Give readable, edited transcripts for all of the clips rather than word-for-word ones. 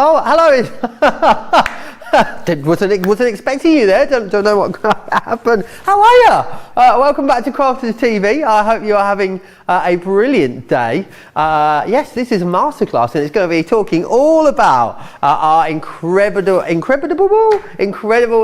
Oh, hello. wasn't expecting you there. Don't know what happened. How are you? Welcome back to Crafters TV. I hope you are having a brilliant day. Yes, this is a masterclass, and it's going to be talking all about our incredible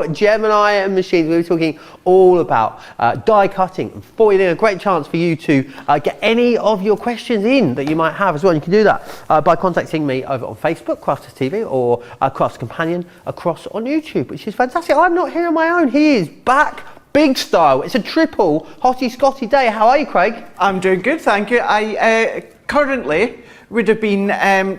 Gemini machines. We'll be talking all about die cutting and foiling. A great chance for you to get any of your questions in that you might have as well. You can do that by contacting me over on Facebook, Crafters TV, or Crafts Companion across on YouTube, which is fantastic. I'm not here on my own. He is back. Big style. It's a triple hottie Scotty day. How are you, Craig? I'm doing good, thank you. I currently would have been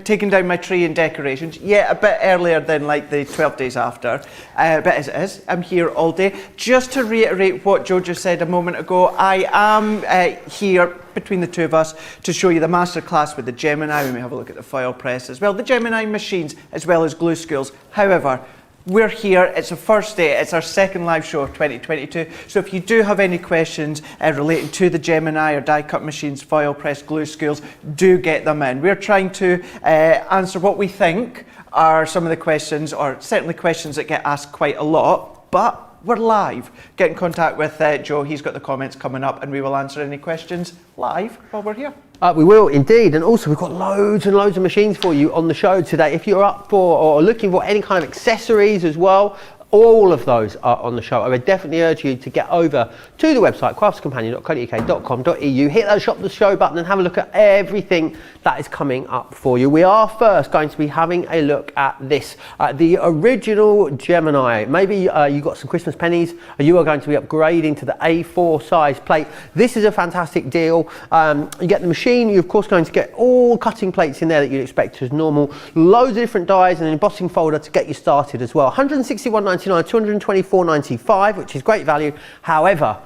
taking down my tree and decorations, a bit earlier than like the 12 days after, but as it is, I'm here all day. Just to reiterate what Joe just said a moment ago, I am here between the two of us to show you the masterclass with the Gemini. We may have a look at the Foilpress as well, the Gemini machines as well as glue schools. However, we're here, it's the first day, it's our second live show of 2022. So if you do have any questions relating to the Gemini or die cut machines, Foilpress, glue schools, do get them in. We're trying to answer what we think are some of the questions, or certainly questions that get asked quite a lot, but we're live. Get in contact with Joe, he's got the comments coming up, and we will answer any questions live while we're here. We will indeed, and also we've got loads and loads of machines for you on the show today. If you're up for or looking for any kind of accessories as well, all of those are on the show. I would definitely urge you to get over to the website craftscompanion.co.uk.com.au, hit that shop the show button and have a look at everything that is coming up for you. We are first going to be having a look at this, the original Gemini. Maybe you got some Christmas pennies, or you are going to be upgrading to the A4 size plate. This is a fantastic deal. You get the machine, you're of course going to get all cutting plates in there that you'd expect as normal, loads of different dies and an embossing folder to get you started as well. $161.99, $224.95, which is great value. However,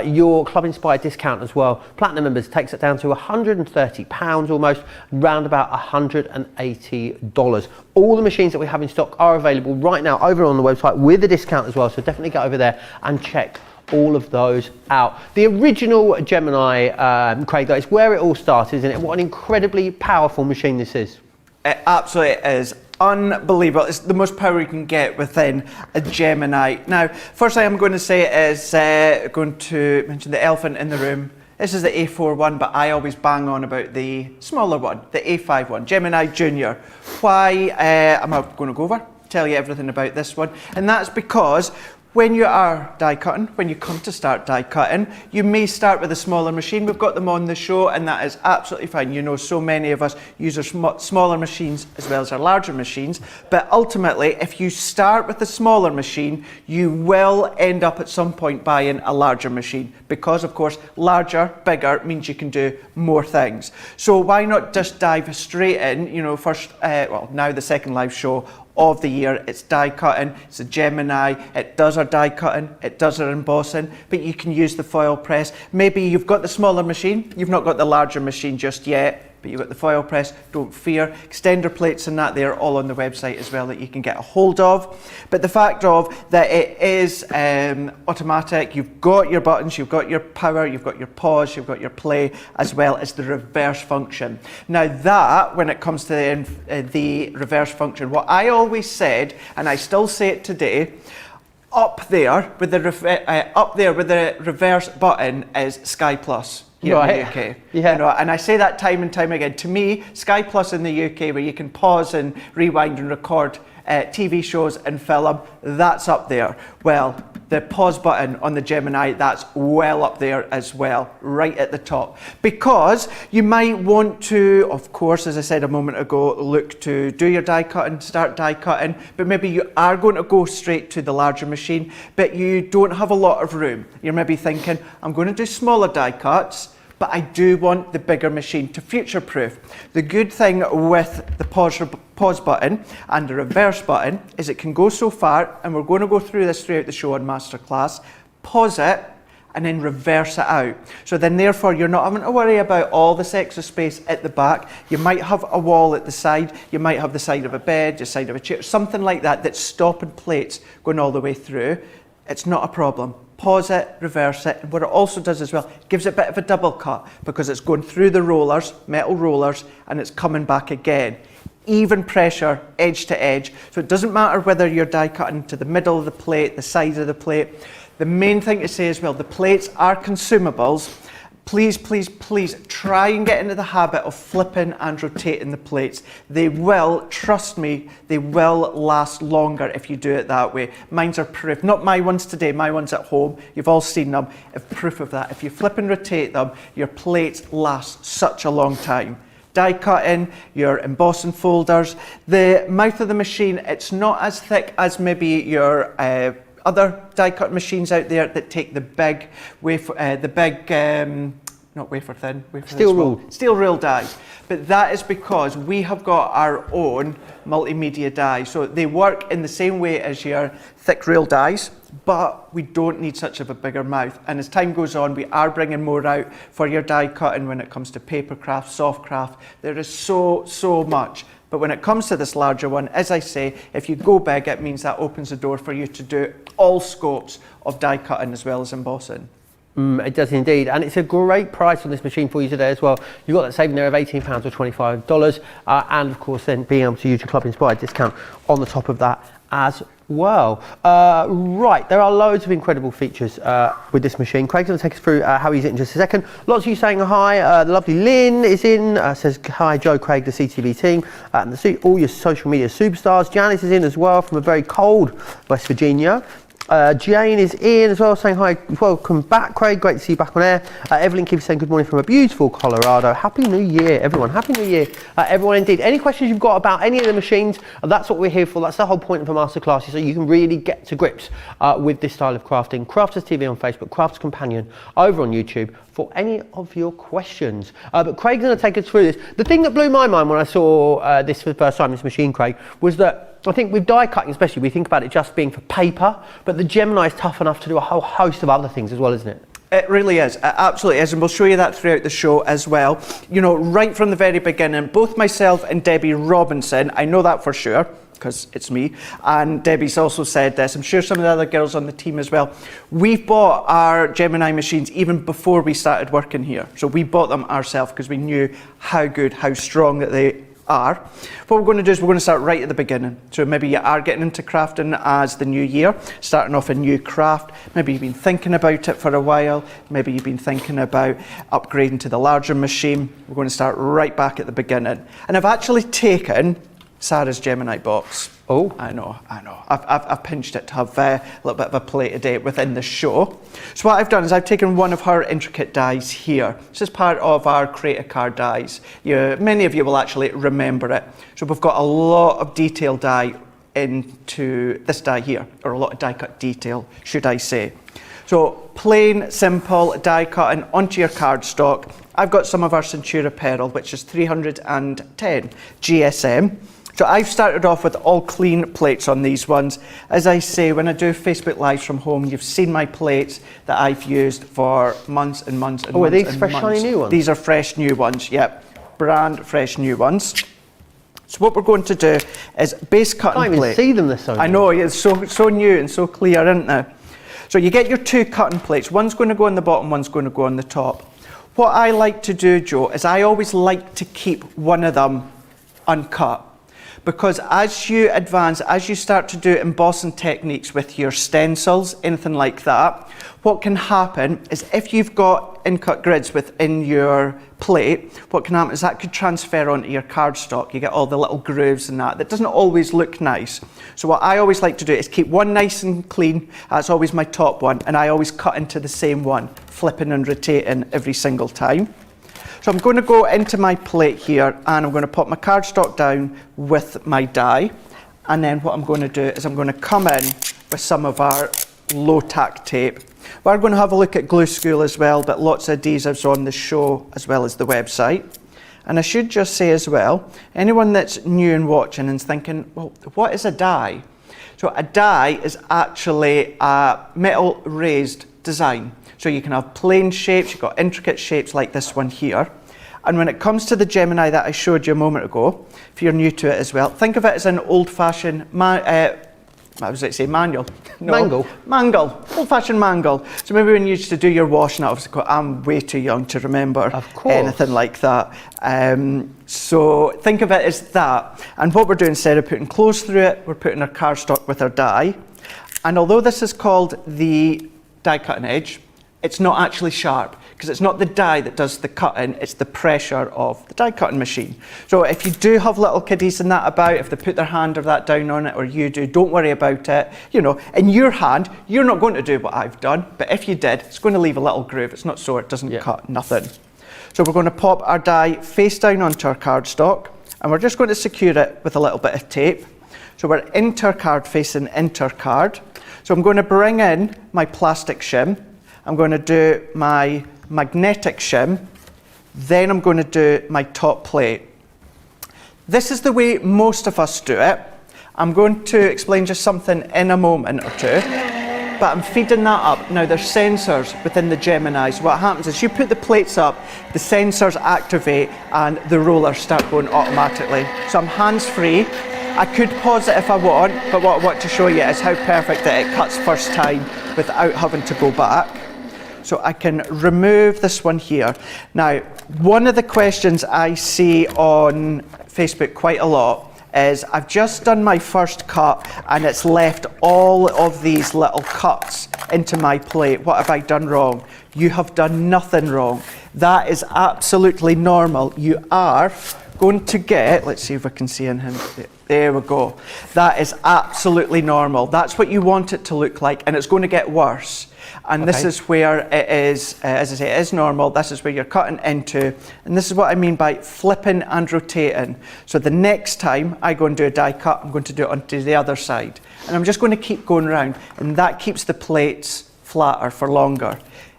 your Club Inspired discount as well, Platinum members, takes it down to £130 almost, round about $180. All the machines that we have in stock are available right now over on the website with a discount as well, so definitely get over there and check all of those out. The original Gemini, Craig, that is where it all started, isn't it? What an incredibly powerful machine this is. It absolutely is. unbelievable. It's the most power you can get within a Gemini. Now, firstly, I'm going to say is going to mention the elephant in the room. This is the A4 one, but I always bang on about the smaller one, the A5 one, Gemini Junior. Why am I going to go over? Tell you everything about this one. And that's because when you are die cutting, when you come to start die cutting, you may start with a smaller machine. We've got them on the show, and that is absolutely fine. You know, so many of us use our smaller machines as well as our larger machines. But ultimately, if you start with a smaller machine, you will end up at some point buying a larger machine because, of course, larger, bigger means you can do more things. So why not just dive straight in? You know, first, well, now the second live show of the year. It's die cutting, it's a Gemini, it does our die cutting, it does our embossing, but you can use the foil press. Maybe you've got the smaller machine, you've not got the larger machine just yet, but you've got the foil press, don't fear. Extender plates and that, they're all on the website as well that you can get a hold of. But the fact of that it is automatic, you've got your buttons, you've got your power, you've got your pause, you've got your play, as well as the reverse function. Now that, when it comes to the reverse function, what I always said, and I still say it today, up there with the reverse button is Sky Plus. Here in the UK. Yeah. You know, and I say that time and time again. To me, Sky Plus in the UK, where you can pause and rewind and record TV shows and film, that's up there. Well, the pause button on the Gemini, that's well up there as well, right at the top. Because you might want to, of course, as I said a moment ago, look to do your die cutting, start die cutting, but maybe you are going to go straight to the larger machine, but you don't have a lot of room. You're maybe thinking, I'm going to do smaller die cuts, but I do want the bigger machine to future-proof. The good thing with the pause button and the reverse button is it can go so far, and we're going to go through this throughout the show on Masterclass, pause it, and then reverse it out. So then therefore you're not having to worry about all this extra space at the back. You might have a wall at the side, you might have the side of a bed, the side of a chair, something like that that's stopping plates going all the way through. It's not a problem. Pause it, reverse it, and what it also does as well, gives it a bit of a double cut because it's going through the rollers, metal rollers, and it's coming back again. Even pressure, edge to edge, so it doesn't matter whether you're die cutting to the middle of the plate, the sides of the plate. The main thing to say as well, the plates are consumables. Please, please, please try and get into the habit of flipping and rotating the plates. They will, trust me, they will last longer if you do it that way. Mine's are proof, not my ones today, my ones at home. You've all seen them, proof of that. If you flip and rotate them, your plates last such a long time. Die cutting, your embossing folders. The mouth of the machine, it's not as thick as maybe your other die cut machines out there that take the big not wafer thin, steel rule dies. But that is because we have got our own multimedia dies. So they work in the same way as your thick rail dies, but we don't need such of a bigger mouth. And as time goes on, we are bringing more out for your die cutting when it comes to paper craft, soft craft. There is so much. But when it comes to this larger one, as I say, if you go big, it means that opens the door for you to do all scopes of die cutting as well as embossing. It does indeed, and it's a great price on this machine for you today as well. You've got that saving there of £18 or $25, and of course then being able to use your Club Inspired discount on the top of that as well. Right, there are loads of incredible features with this machine. Craig's going to take us through how he's it in just a second. Lots of you saying hi. The lovely Lynn is in, says hi Joe, Craig, the CTV team, and all your social media superstars. Janice is in as well from a very cold West Virginia. Jane is in as well, saying hi. Welcome back, Craig. Great to see you back on air. Evelyn keeps saying good morning from a beautiful Colorado. Happy New Year, everyone. Happy New Year, everyone. Indeed. Any questions you've got about any of the machines? That's what we're here for. That's the whole point of a masterclass, so you can really get to grips with this style of crafting. Crafters TV on Facebook, Crafters Companion over on YouTube for any of your questions. But Craig's going to take us through this. The thing that blew my mind when I saw this for the first time, this machine, Craig, was that I think with die cutting especially, we think about it just being for paper, but the Gemini is tough enough to do a whole host of other things as well, isn't it? It really is, it absolutely is, and we'll show you that throughout the show as well. You know, right from the very beginning, both myself and Debbie Robinson, I know that for sure, because it's me, and Debbie's also said this, I'm sure some of the other girls on the team as well, we've bought our Gemini machines even before we started working here. So we bought them ourselves because we knew how good, how strong that they are. What we're going to do is we're going to start right at the beginning. So maybe you are getting into crafting as the new year, starting off a new craft. Maybe you've been thinking about it for a while. Maybe you've been thinking about upgrading to the larger machine. We're going to start right back at the beginning. And I've actually taken Sarah's Gemini box. Oh. I know. I've pinched it to have a little bit of a play today within the show. So what I've done is I've taken one of her intricate dies here. This is part of our Create a Card dies. Many of you will actually remember it. So we've got a lot of detail die into this die here, or a lot of die cut detail, should I say. So plain, simple die cutting onto your cardstock. I've got some of our Centura Pearl, which is 310 GSM. So I've started off with all clean plates on these ones. As I say, when I do Facebook Lives from home, you've seen my plates that I've used for months and months and months. Oh, are these and fresh, months. shiny new ones? These are fresh new ones, yep. Brand fresh new ones. So what we're going to do is base cutting plate. I can't even see them, they're so I know, it's so new and so clear, isn't it? So you get your two cutting plates. One's going to go on the bottom, one's going to go on the top. What I like to do, Joe, is I always like to keep one of them uncut. Because as you advance, as you start to do embossing techniques with your stencils, anything like that, what can happen is if you've got in-cut grids within your plate, what can happen is that could transfer onto your cardstock. You get all the little grooves and that doesn't always look nice. So what I always like to do is keep one nice and clean. That's always my top one, and I always cut into the same one, flipping and rotating every single time. So I'm going to go into my plate here and I'm going to put my cardstock down with my die, and then what I'm going to do is I'm going to come in with some of our low tack tape. We're going to have a look at Glue School as well, but lots of adhesives on the show as well as the website. And I should just say as well, anyone that's new and watching and thinking, well, what is a die? So a die is actually a metal raised design. So you can have plain shapes, you've got intricate shapes like this one here. And when it comes to the Gemini that I showed you a moment ago, if you're new to it as well, think of it as an old-fashioned, manual? No. Mangle? Mangle, old-fashioned mangle. So maybe when you used to do your washing, obviously I'm way too young to remember anything like that. So think of it as that. And what we're doing, instead of putting clothes through it, we're putting our cardstock with our die. And although this is called the die cutting edge, it's not actually sharp, because it's not the die that does the cutting, it's the pressure of the die cutting machine. So if you do have little kiddies and that about, if they put their hand or that down on it, or you do, don't worry about it. You know, in your hand, you're not going to do what I've done, but if you did, it's going to leave a little groove. It's not so it doesn't cut nothing. So we're going to pop our die face down onto our cardstock, and we're just going to secure it with a little bit of tape. So we're into our card facing into our card. So I'm going to bring in my plastic shim. I'm going to do my magnetic shim, then I'm going to do my top plate. This is the way most of us do it. I'm going to explain just something in a moment or two, but I'm feeding that up. Now there's sensors within the Geminis. What happens is you put the plates up, the sensors activate and the rollers start going automatically. So I'm hands-free. I could pause it if I want, but what I want to show you is how perfect that it cuts first time without having to go back. So I can remove this one here. Now, one of the questions I see on Facebook quite a lot is I've just done my first cut and it's left all of these little cuts into my plate. What have I done wrong? You have done nothing wrong. That is absolutely normal. You are going to get, let's see if I can see in him. There we go. That is absolutely normal. That's what you want it to look like, and it's going to get worse. And this is where it is, as I say, it is normal. This is where you're cutting into, and this is what I mean by flipping and rotating. So the next time I go and do a die cut, I'm going to do it onto the other side. And I'm just going to keep going around, and that keeps the plates flatter for longer.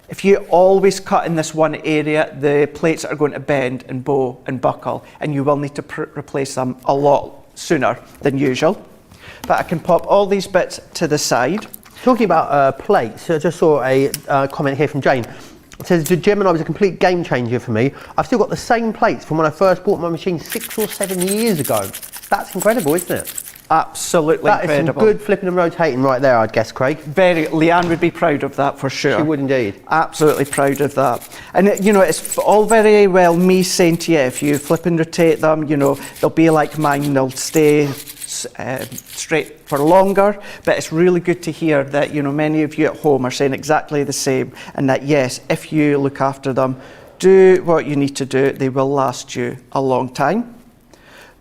If you always cut in this one area, the plates are going to bend and bow and buckle, and you will need to replace them a lot sooner than usual. But I can pop all these bits to the side. Talking about plates, I just saw a comment here from Jane. It says, the Gemini was a complete game changer for me. I've still got the same plates from when I first bought my machine 6 or 7 years ago. That's incredible, isn't it? Absolutely that incredible. That is some good flipping and rotating right there, I'd guess, Craig. Leanne would be proud of that for sure. She would indeed. Absolutely proud of that. And you know, it's all very well me saying to you, if you flip and rotate them, you know, they'll be like mine, they'll stay straight for longer, but it's really good to hear that, you know, many of you at home are saying exactly the same, and that yes, if you look after them, do what you need to do, they will last you a long time.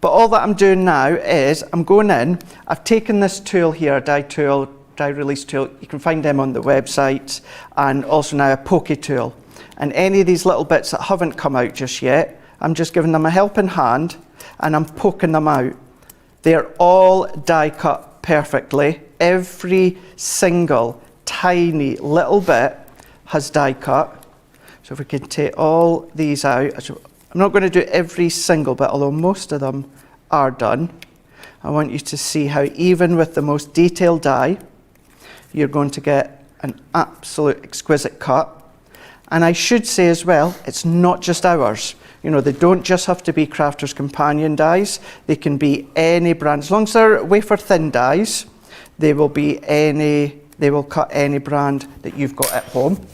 But all that I'm doing now is I'm going in, I've taken this tool here, a die release tool, you can find them on the website, and also now a pokey tool. And any of these little bits that haven't come out just yet, I'm just giving them a helping hand and I'm poking them out. They're all die cut perfectly. Every single tiny little bit has die cut. So if we can take all these out, I'm not going to do every single bit, although most of them are done. I want you to see how even with the most detailed die, you're going to get an absolute exquisite cut. And I should say as well, it's not just ours. You know, they don't just have to be Crafter's Companion dies. They can be any brand. As long as they're wafer thin dies, they will cut any brand that you've got at home.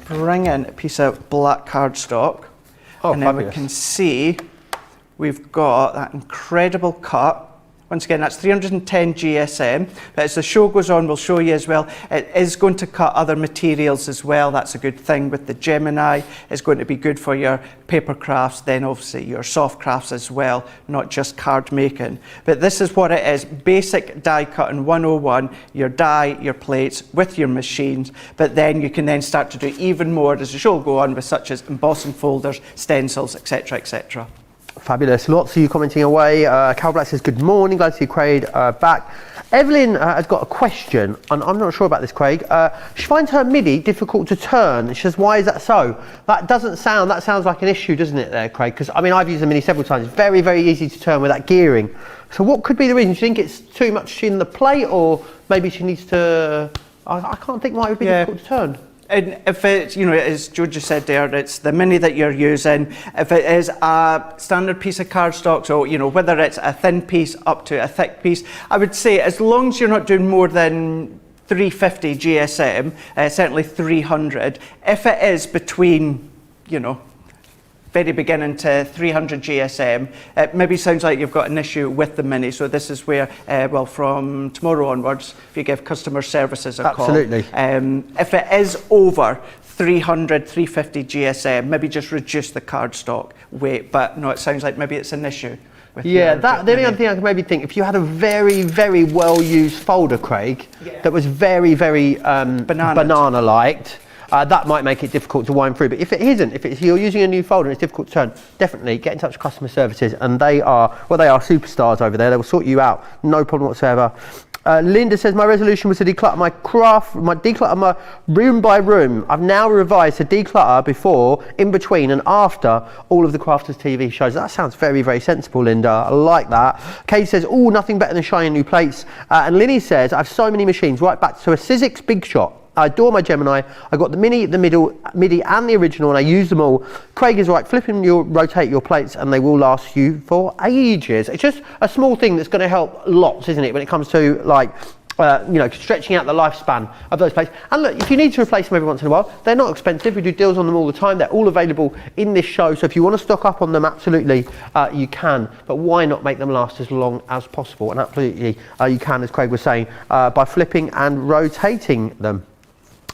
Bring in a piece of black cardstock. Oh, and then fabulous. we can see we've got that incredible cut. Once again, that's 310 GSM, but as the show goes on, we'll show you as well, it is going to cut other materials as well. That's a good thing with the Gemini. It's going to be good for your paper crafts, then obviously your soft crafts as well, not just card making. But this is what it is, basic die cutting 101, your die, your plates with your machines, but then you can then start to do even more as the show will go on with such as embossing folders, stencils, etc., etc. Fabulous. Lots of you commenting away. Carol Black says, good morning, glad to see Craig back. Evelyn has got a question, and I'm not sure about this, Craig. She finds her MIDI difficult to turn. She says, why is that so? That sounds like an issue, doesn't it there, Craig? Because, I mean, I've used the MIDI several times. It's very, very easy to turn with that gearing. So what could be the reason? Do you think it's too much in the plate, or maybe she needs to... I can't think why it would be difficult to turn. And if it's, you know, as Joe just said there, it's the Mini that you're using. If it is a standard piece of cardstock, so, you know, whether it's a thin piece up to a thick piece, I would say as long as you're not doing more than 350 GSM, certainly 300, if it is between, you know, very beginning to 300 GSM, it maybe sounds like you've got an issue with the Mini. So this is where, well, from tomorrow onwards, if you give customer services a call. Absolutely. If it is over 300, 350 GSM, maybe just reduce the cardstock weight. But no, it sounds like maybe it's an issue. With the only other thing I could maybe think, if you had a very, very well-used folder, Craig, that was very, very banana-liked, that might make it difficult to wind through. But if it isn't, if you're using a new folder and it's difficult to turn, definitely get in touch with customer services, and they are superstars over there. They will sort you out, no problem whatsoever. Linda says, my resolution was to declutter my room by room. I've now revised to declutter before, in between and after all of the Crafters TV shows. That sounds very, very sensible, Linda. I like that. Kate says, oh, nothing better than shiny new plates. And Linny says, I have so many machines, right back to a Sizzix Big Shot. I adore my Gemini. I got the Mini, the Midi and the original, and I use them all. Craig is right, rotate your plates and they will last you for ages. It's just a small thing that's going to help lots, isn't it, when it comes to like, you know, stretching out the lifespan of those plates. And look, if you need to replace them every once in a while, they're not expensive. We do deals on them all the time. They're all available in this show. So if you want to stock up on them, absolutely you can. But why not make them last as long as possible? And absolutely you can, as Craig was saying, by flipping and rotating them.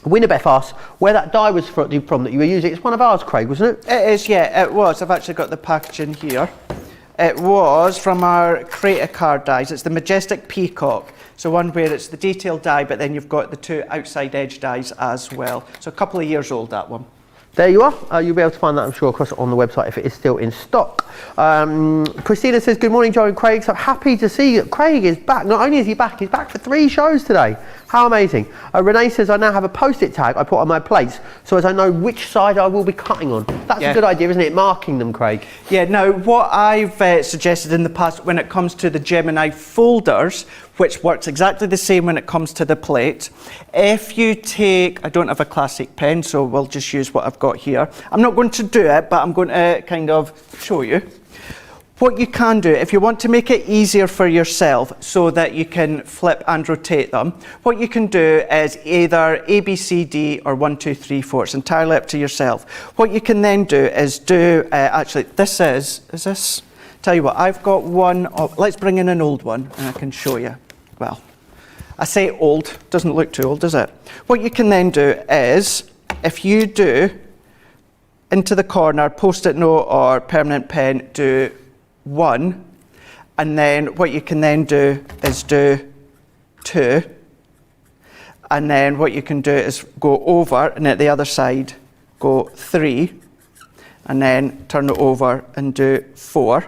Winnebeth asks where that die was from that you were using. It's one of ours, Craig, wasn't it? It is, yeah, it was. I've actually got the packaging here. It was from our Creator card dies. It's the Majestic Peacock. So one where it's the detailed die, but then you've got the two outside edge dies as well. So a couple of years old, that one. There you are. You'll be able to find that, I'm sure, across on the website if it is still in stock. Christina says, good morning, Joe and Craig. So happy to see that Craig is back. Not only is he back, he's back for 3 shows today. How amazing. Renee says, I now have a post-it tag I put on my plates so as I know which side I will be cutting on. That's a good idea, isn't it? Marking them, Craig. Yeah, now what I've suggested in the past when it comes to the Gemini folders, which works exactly the same when it comes to the plate, if you take, I don't have a classic pen, so we'll just use what I've got here. I'm not going to do it, but I'm going to kind of show you. What you can do, if you want to make it easier for yourself so that you can flip and rotate them, what you can do is either A, B, C, D, or 1, 2, 3, 4. It's entirely up to yourself. What you can then do is actually, this is this? Tell you what, I've got one, let's bring in an old one and I can show you. Well, I say old, doesn't look too old, does it? What you can then do is, if you do into the corner, post-it note or permanent pen, do 1, and then what you can then do is do 2, and then what you can do is go over, and at the other side go 3, and then turn it over and do 4.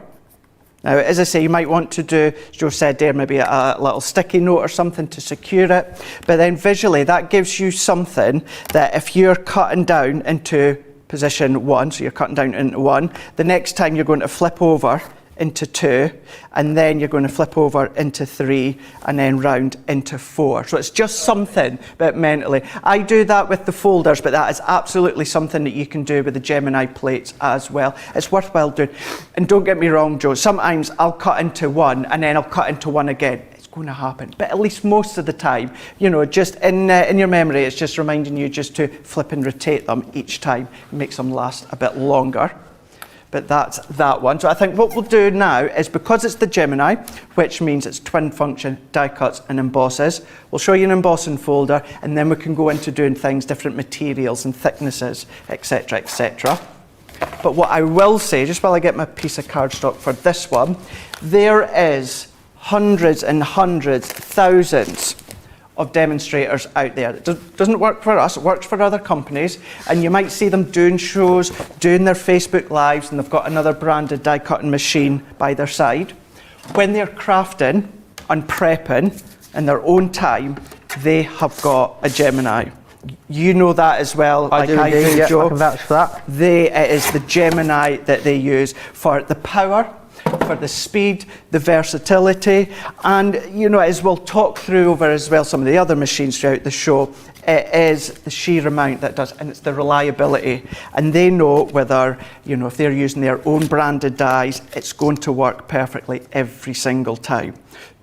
Now, as I say, you might want to do, as Joe said there, maybe a little sticky note or something to secure it, but then visually that gives you something that if you're cutting down into position 1, so you're cutting down into 1, the next time you're going to flip over into 2, and then you're going to flip over into 3, and then round into 4. So it's just something, but mentally. I do that with the folders, but that is absolutely something that you can do with the Gemini plates as well. It's worthwhile doing. And don't get me wrong, Joe, sometimes I'll cut into 1, and then I'll cut into 1 again. It's going to happen. But at least most of the time, you know, just in your memory, it's just reminding you just to flip and rotate them each time. It makes them last a bit longer. But that's that one. So I think what we'll do now is, because it's the Gemini, which means it's twin function, die cuts and embosses, we'll show you an embossing folder, and then we can go into doing things, different materials and thicknesses, etc., etc. But what I will say, just while I get my piece of cardstock for this one, there is hundreds and hundreds, thousands of demonstrators out there. It doesn't work for us, it works for other companies, and you might see them doing shows, doing their Facebook Lives, and they've got another branded die cutting machine by their side. When they're crafting and prepping in their own time, they have got a Gemini. You know that as well, I do, yeah, Joe. I can vouch for that. It is the Gemini that they use for the power, for the speed, the versatility, and you know, as we'll talk through over as well some of the other machines throughout the show, it is the sheer amount that does, and it's the reliability. And they know whether, you know, if they're using their own branded dies, it's going to work perfectly every single time.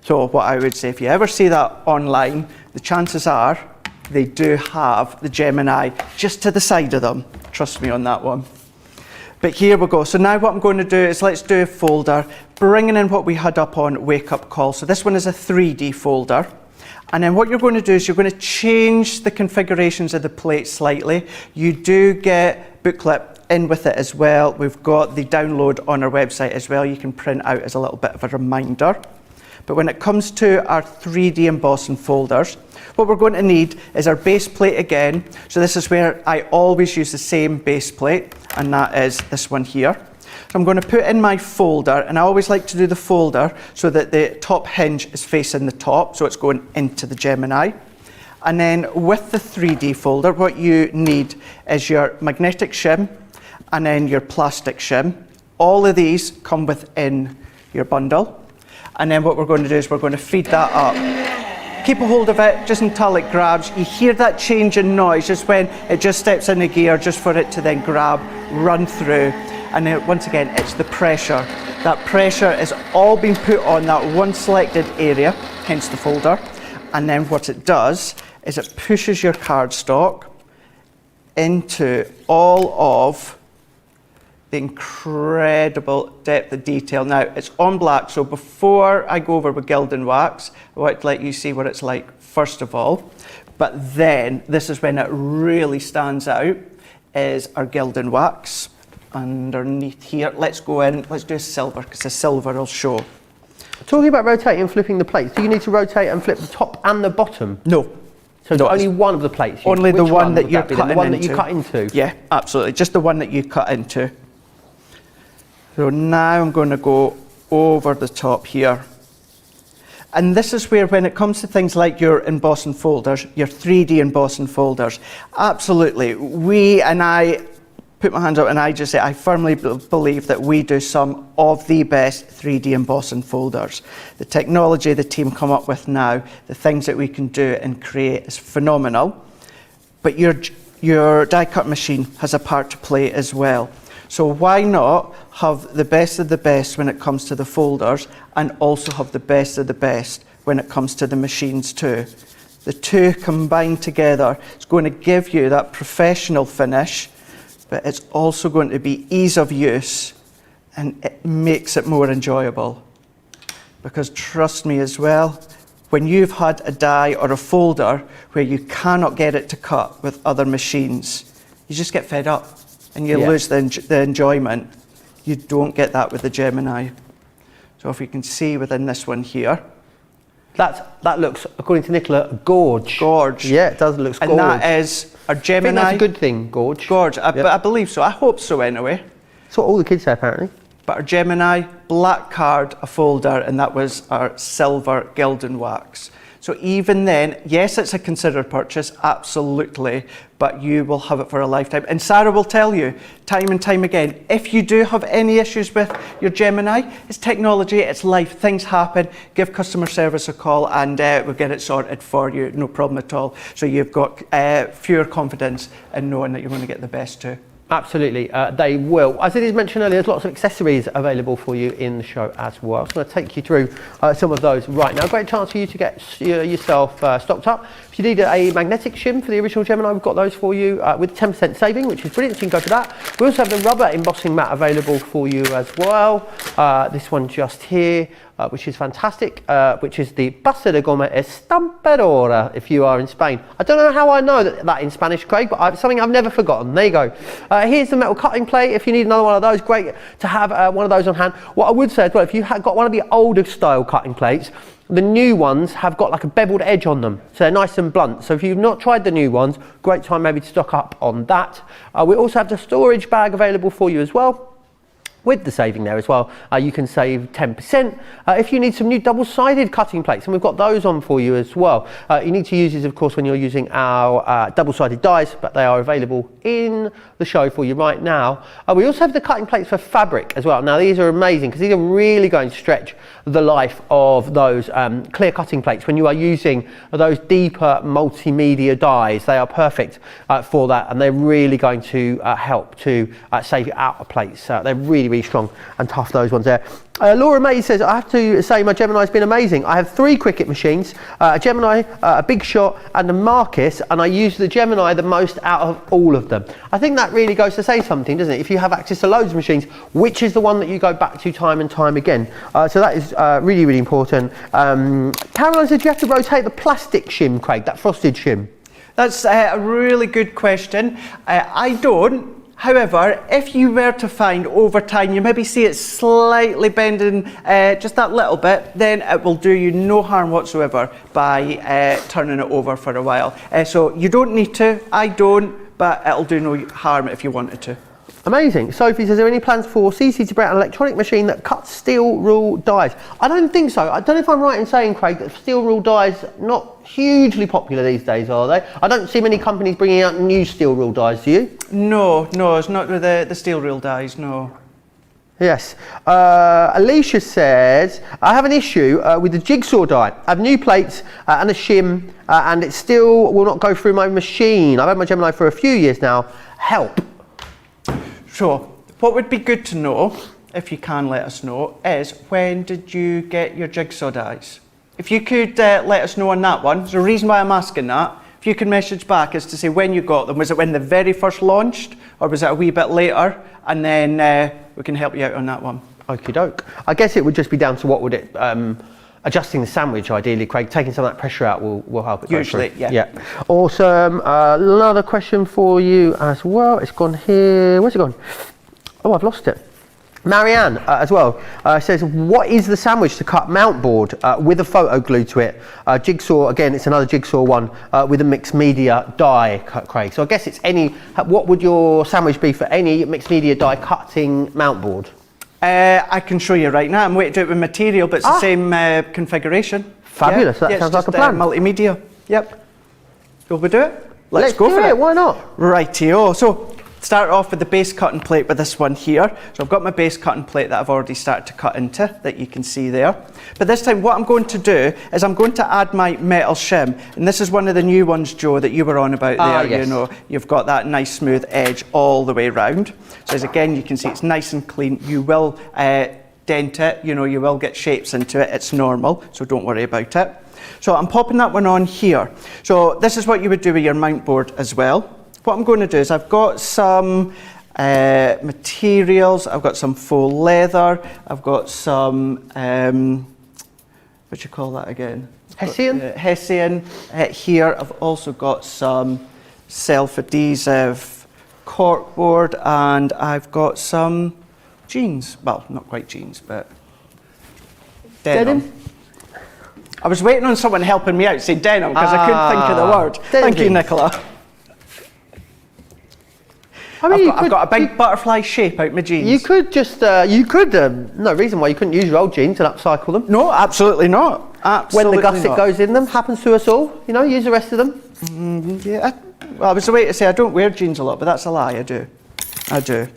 So what I would say, if you ever see that online, the chances are they do have the Gemini just to the side of them. Trust me on that one. But here we go. So now what I'm going to do is, let's do a folder, bringing in what we had up on Wake Up Call. So this one is a 3D folder. And then what you're going to do is you're going to change the configurations of the plate slightly. You do get booklet in with it as well. We've got the download on our website as well. You can print out as a little bit of a reminder. But when it comes to our 3D embossing folders, what we're going to need is our base plate again. So this is where I always use the same base plate, and that is this one here. So I'm going to put in my folder, and I always like to do the folder so that the top hinge is facing the top, so it's going into the Gemini. And then with the 3D folder, what you need is your magnetic shim and then your plastic shim. All of these come within your bundle. And then what we're going to do is we're going to feed that up. Keep a hold of it just until it grabs. You hear that change in noise just when it just steps into gear, just for it to then grab, run through. And then once again, it's the pressure. That pressure is all being put on that one selected area, hence the folder. And then what it does is it pushes your cardstock into all of the incredible depth of detail. Now, it's on black, so before I go over with gilding wax, I want to let you see what it's like first of all. But then, this is when it really stands out, is our gilding wax. Underneath here, let's go in, let's do a silver, because the silver will show. Talking about rotating and flipping the plates, do you need to rotate and flip the top and the bottom? No. So no, only one of the plates? Only the one that you're cutting into. The one that you cut into? Yeah, absolutely, just the one that you cut into. So now I'm going to go over the top here. And this is where, when it comes to things like your embossing folders, your 3D embossing folders, absolutely, I put my hands up and I just say, I firmly believe that we do some of the best 3D embossing folders. The technology the team come up with now, the things that we can do and create is phenomenal. But your die cut machine has a part to play as well. So why not have the best of the best when it comes to the folders and also have the best of the best when it comes to the machines too. The two combined together is going to give you that professional finish, but it's also going to be ease of use, and it makes it more enjoyable. Because trust me as well, when you've had a die or a folder where you cannot get it to cut with other machines, you just get fed up and you lose the enjoyment. You don't get that with the Gemini. So if you can see within this one here, that looks, according to Nicola, gorge. Gorge. Yeah, it does look gorge. And that is our Gemini. I think that's a good thing, gorge. Gorge, I believe so. I hope so anyway. That's what all the kids say apparently. But our Gemini, black card, a folder, and that was our silver Gildan wax. So even then, yes, it's a considered purchase, absolutely, but you will have it for a lifetime. And Sarah will tell you time and time again, if you do have any issues with your Gemini, it's technology, it's life, things happen, give customer service a call and we'll get it sorted for you, no problem at all. So you've got pure confidence in knowing that you're going to get the best too. Absolutely, they will. As it is mentioned earlier, there's lots of accessories available for you in the show as well. So I'm going to take you through some of those right now. Great chance for you to get yourself stocked up. If you need a magnetic shim for the original Gemini, we've got those for you with 10% saving, which is brilliant, so you can go for that. We also have the rubber embossing mat available for you as well. This one just here, which is fantastic, which is the Pasta de Goma Estampadora, if you are in Spain. I don't know how I know that in Spanish, Craig, but something I've never forgotten. There you go. Here's the metal cutting plate. If you need another one of those, great to have one of those on hand. What I would say as well, if you have got one of the older style cutting plates, the new ones have got like a beveled edge on them, so they're nice and blunt. So if you've not tried the new ones, great time maybe to stock up on that. We also have the storage bag available for you as well. With the saving there as well, you can save 10%. If you need some new double-sided cutting plates, and we've got those on for you as well. You need to use these, of course, when you're using our double-sided dies, but they are available in the show for you right now. We also have the cutting plates for fabric as well. Now, these are amazing because these are really going to stretch the life of those clear cutting plates. When you are using those deeper multimedia dies, they are perfect for that, and they're really going to help to save you out of plates. They're really strong and tough, those ones there. Laura May says, I have to say my Gemini's been amazing. I have 3 Cricut machines, a Gemini, a Big Shot and a Marcus, and I use the Gemini the most out of all of them. I think that really goes to say something, doesn't it? If you have access to loads of machines, which is the one that you go back to time and time again? So that is really, really important. Caroline said you have to rotate the plastic shim, Craig, that frosted shim. That's a really good question. I don't. However, if you were to find over time, you maybe see it slightly bending just that little bit, then it will do you no harm whatsoever by turning it over for a while. So you don't need to, I don't, but it'll do no harm if you wanted to. Amazing. Sophie says, are there any plans for CC to bring out an electronic machine that cuts steel rule dies? I don't think so. I don't know if I'm right in saying, Craig, that steel rule dies not hugely popular these days, are they? I don't see many companies bringing out new steel rule dies, do you? No, it's not with the steel rule dies, no. Yes. Alicia says, I have an issue with the jigsaw die. I have new plates and a shim and it still will not go through my machine. I've had my Gemini for a few years now. Help. So, what would be good to know, if you can let us know, is when did you get your jigsaw dies? If you could let us know on that one, there's a reason why I'm asking that. If you can message back as to say when you got them. Was it when they very first launched, or was it a wee bit later? And then we can help you out on that one. Okie doke. I guess it would just be down to what would it, adjusting the sandwich ideally, Craig. Taking some of that pressure out will help it. Usually, yeah. Awesome. Another question for you as well. It's gone here. Where's it gone? Oh, I've lost it. Marianne as well says, what is the sandwich to cut mount board with a photo glued to it? Jigsaw, again, it's another jigsaw one with a mixed media die, Craig. So I guess it's what would your sandwich be for any mixed media die cutting mount board? I can show you right now. I'm waiting to do it with material, but it's the same configuration. Fabulous, that sounds like a plan. Multimedia, yep. Will we do it? Let's go for it, why not? Rightio. So, Start off with the base cutting plate with this one here. So I've got my base cutting plate that I've already started to cut into, that you can see there. But this time what I'm going to do is I'm going to add my metal shim. And this is one of the new ones, Joe, that you were on about there. Yes. You know, you've got that nice smooth edge all the way round. So as again, you can see it's nice and clean. You will dent it, you know, you will get shapes into it. It's normal, so don't worry about it. So I'm popping that one on here. So this is what you would do with your mount board as well. What I'm going to do is I've got some materials, I've got some faux leather, I've got some, what do you call that again? Hessian? Hessian here. I've also got some self-adhesive corkboard, and I've got some jeans. Well, not quite jeans, but denim. I was waiting on someone helping me out, say denim, because I couldn't think of the word. Thank you, Nicola. I mean, I've got a big butterfly shape out my jeans. You could just, no reason why you couldn't use your old jeans and upcycle them. No, absolutely not. Absolutely when the gusset goes in them, happens to us all, you know, use the rest of them. Yeah, well, I was away to say I don't wear jeans a lot, but that's a lie, I do. I do.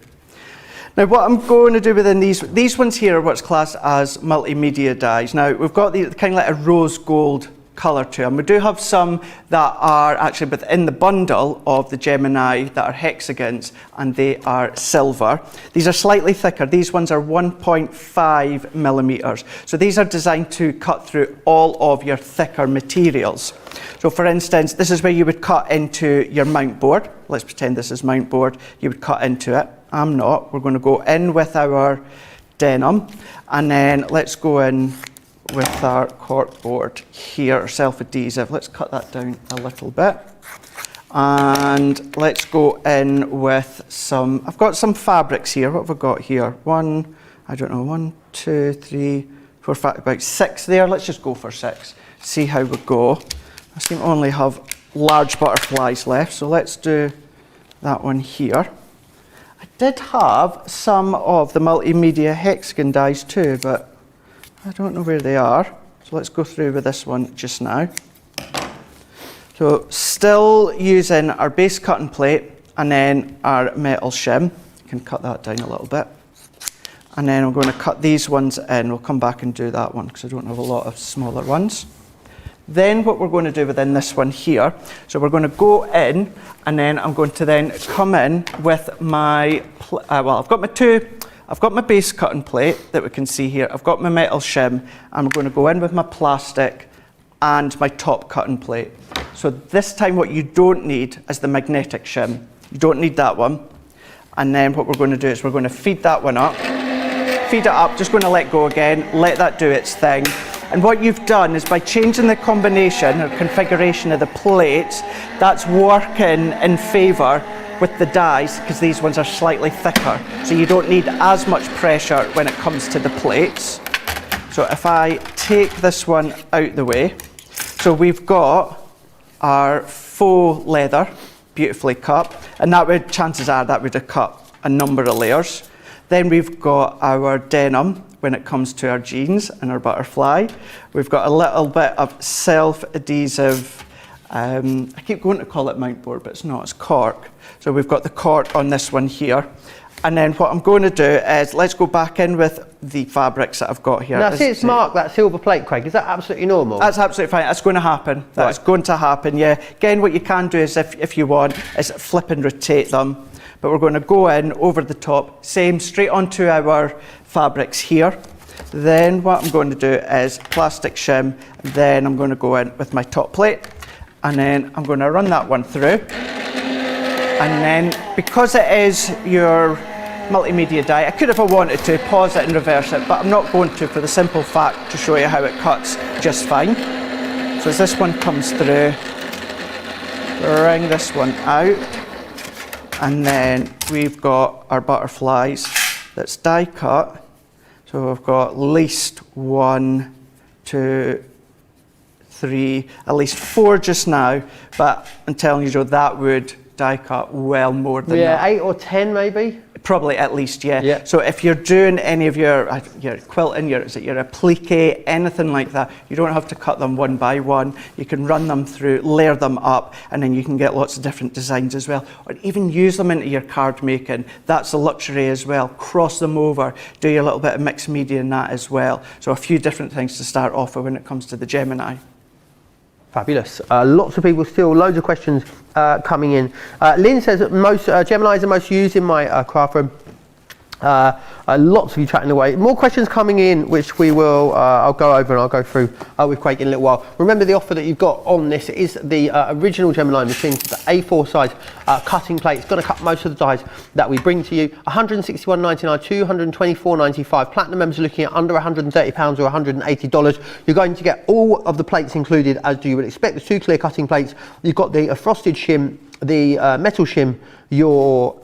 Now what I'm going to do within these ones here are what's classed as multimedia dies. Now we've got the kind of like a rose gold colour to them. We do have some that are actually within the bundle of the Gemini that are hexagons, and they are silver. These are slightly thicker. These ones are 1.5 millimeters. So these are designed to cut through all of your thicker materials. So for instance, this is where you would cut into your mount board. Let's pretend this is mount board. You would cut into it. I'm not. We're going to go in with our denim, and then let's go in with our corkboard here, self-adhesive. Let's cut that down a little bit. And let's go in with some, I've got some fabrics here. What have I got here? One, 2, 3, 4, 5, about 6 there. Let's just go for 6. See how we go. I seem to only have large butterflies left, so let's do that one here. I did have some of the multimedia hexagon dies too, but I don't know where they are, so let's go through with this one just now. So still using our base cutting plate and then our metal shim. You can cut that down a little bit. And then I'm going to cut these ones in. We'll come back and do that one because I don't have a lot of smaller ones. Then what we're going to do within this one here, so we're going to go in, and then I'm going to then come in with my, I've got my base cutting plate that we can see here. I've got my metal shim, and I'm going to go in with my plastic and my top cutting plate. So this time what you don't need is the magnetic shim. You don't need that one. And then what we're going to do is we're going to feed that one up. Feed it up, just going to let go again, let that do its thing. And what you've done is by changing the combination or configuration of the plates, that's working in favour with the dies, because these ones are slightly thicker. So you don't need as much pressure when it comes to the plates. So if I take this one out the way, so we've got our faux leather, beautifully cut, and that would, chances are that would have cut a number of layers. Then we've got our denim when it comes to our jeans and our butterfly. We've got a little bit of self-adhesive, I keep going to call it mount board, but it's not, it's cork. So we've got the cork on this one here. And then what I'm going to do is, let's go back in with the fabrics that I've got here. Now see it's marked, that silver plate, Craig, is that absolutely normal? That's absolutely fine, that's going to happen. That's going to happen, yeah. Again, what you can do is, if you want, is flip and rotate them. But we're going to go in over the top, same, straight onto our fabrics here. Then what I'm going to do is plastic shim, then I'm going to go in with my top plate, and then I'm going to run that one through. And then, because it is your multimedia die, I could, if I wanted to, pause it and reverse it, but I'm not going to, for the simple fact to show you how it cuts just fine. So as this one comes through, bring this one out, and then we've got our butterflies that's die cut. So we've got at least 1, 2, 3, at least 4 just now, but I'm telling you, Joe, that would die cut well more than that. Yeah, 8 or 10 maybe? Probably at least, yeah. Yeah. So if you're doing any of your quilting, your applique, anything like that, you don't have to cut them one by one. You can run them through, layer them up, and then you can get lots of different designs as well. Or even use them into your card making. That's a luxury as well. Cross them over, do your little bit of mixed media in that as well. So a few different things to start off with when it comes to the Gemini. Fabulous. Lots of people still, loads of questions coming in. Lynn says that most Geminis are most used in my craft room. Lots of you chatting away. More questions coming in, which we will, I'll go over and I'll go through with Craig in a little while. Remember, the offer that you've got on this is the original Gemini machine, the A4 size cutting plate. It's going to cut most of the dies that we bring to you. $161.99, $224.95. Platinum members are looking at under £130 or $180. You're going to get all of the plates included, as you would expect. The 2 clear cutting plates. You've got the frosted shim, the metal shim, your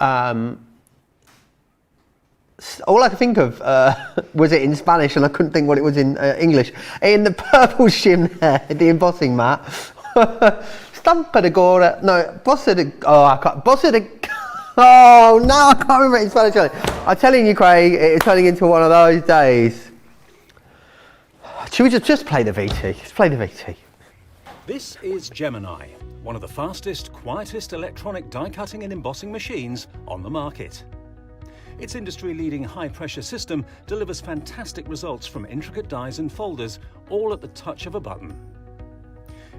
all I could think of was it in Spanish, and I couldn't think what it was in English. In the purple shim there, the embossing mat. Stampa de Gora, no, Bossa de, oh, I can't, Bossa de, oh, no, I can't remember it in Spanish. I'm telling you, Craig, it's turning into one of those days. Should we just play the VT? Let's play the VT. This is Gemini, one of the fastest, quietest electronic die cutting and embossing machines on the market. Its industry-leading high-pressure system delivers fantastic results from intricate dies and folders, all at the touch of a button.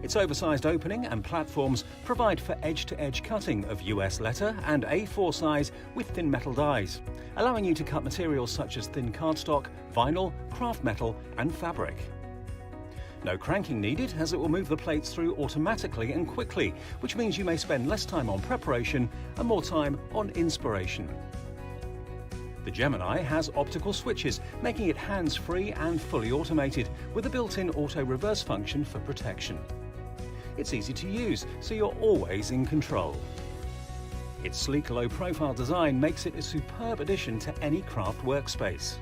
Its oversized opening and platforms provide for edge-to-edge cutting of US letter and A4 size with thin metal dies, allowing you to cut materials such as thin cardstock, vinyl, craft metal and fabric. No cranking needed, as it will move the plates through automatically and quickly, which means you may spend less time on preparation and more time on inspiration. The Gemini has optical switches, making it hands-free and fully automated, with a built-in auto-reverse function for protection. It's easy to use, so you're always in control. Its sleek low-profile design makes it a superb addition to any craft workspace.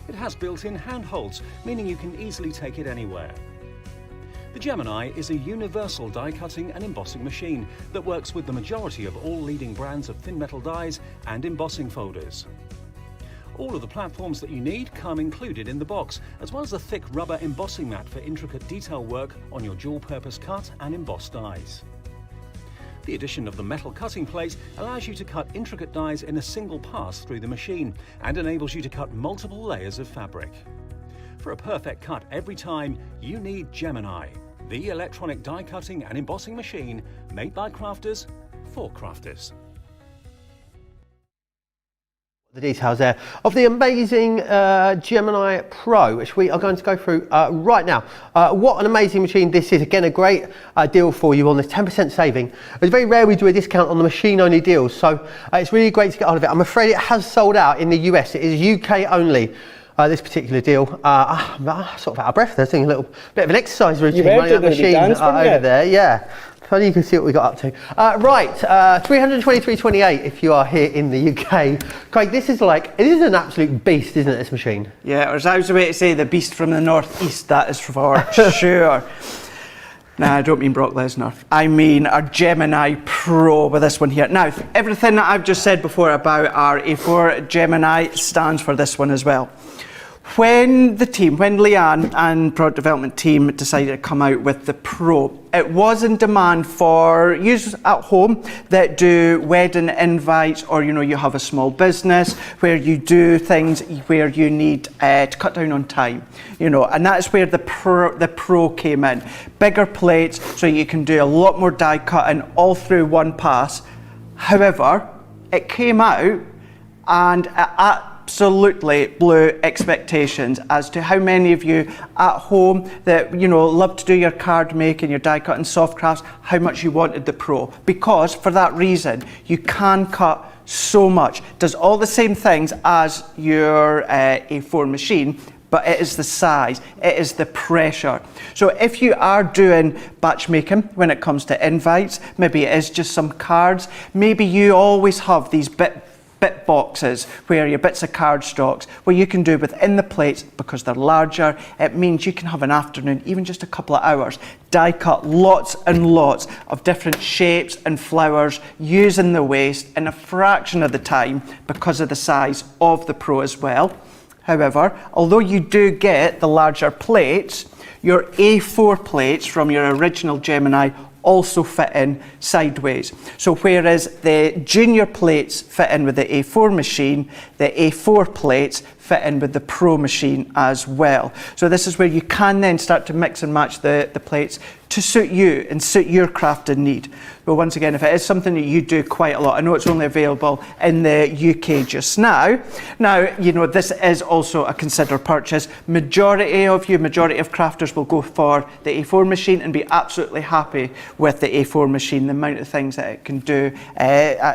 It has built-in handholds, meaning you can easily take it anywhere. The Gemini is a universal die-cutting and embossing machine that works with the majority of all leading brands of thin metal dies and embossing folders. All of the platforms that you need come included in the box, as well as a thick rubber embossing mat for intricate detail work on your dual-purpose cut and embossed dies. The addition of the metal cutting plate allows you to cut intricate dies in a single pass through the machine and enables you to cut multiple layers of fabric. For a perfect cut every time, you need Gemini, the electronic die cutting and embossing machine made by crafters for crafters. The details there of the amazing Gemini Pro, which we are going to go through right now. What an amazing machine this is. Again, a great deal for you on this 10% saving. It's very rare we do a discount on the machine only deals, so it's really great to get hold of it. I'm afraid it has sold out in the US. It is UK only. This particular deal. I'm sort of out of breath there, doing a little bit of an exercise routine running that machine over there. Yeah, so you can see what we got up to. Right, 323.28 if you are here in the UK. Craig, this is an absolute beast, isn't it, this machine? Yeah, or as I was about to say, the beast from the northeast, that is for sure. Nah, I don't mean Brock Lesnar. I mean our Gemini Pro with this one here. Now, everything that I've just said before about our A4 Gemini stands for this one as well. When Leanne and product development team decided to come out with the Pro, it was in demand for users at home that do wedding invites, or you have a small business where you do things where you need to cut down on time, and that's where the Pro came in. Bigger plates, so you can do a lot more die cutting all through one pass. However, it came out and absolutely blew expectations as to how many of you at home that love to do your card making, your die cutting, soft crafts, how much you wanted the Pro, because for that reason you can cut so much. Does all the same things as your A4 machine, but it is the size, it is the pressure. So if you are doing batch making when it comes to invites, maybe it is just some cards, maybe you always have these bit boxes where your bits of cardstocks, what you can do within the plates, because they're larger, it means you can have an afternoon, even just a couple of hours, die cut lots and lots of different shapes and flowers using the waste in a fraction of the time because of the size of the Pro as well. However, although you do get the larger plates, your A4 plates from your original Gemini also fit in sideways. So whereas the Junior plates fit in with the A4 machine, the A4 plates fit in with the Pro machine as well. So this is where you can then start to mix and match the plates to suit you and suit your craft and need. But once again, if it is something that you do quite a lot, I know it's only available in the UK just now. Now, you know, this is also a considered purchase. Majority of crafters will go for the A4 machine and be absolutely happy with the A4 machine, the amount of things that it can do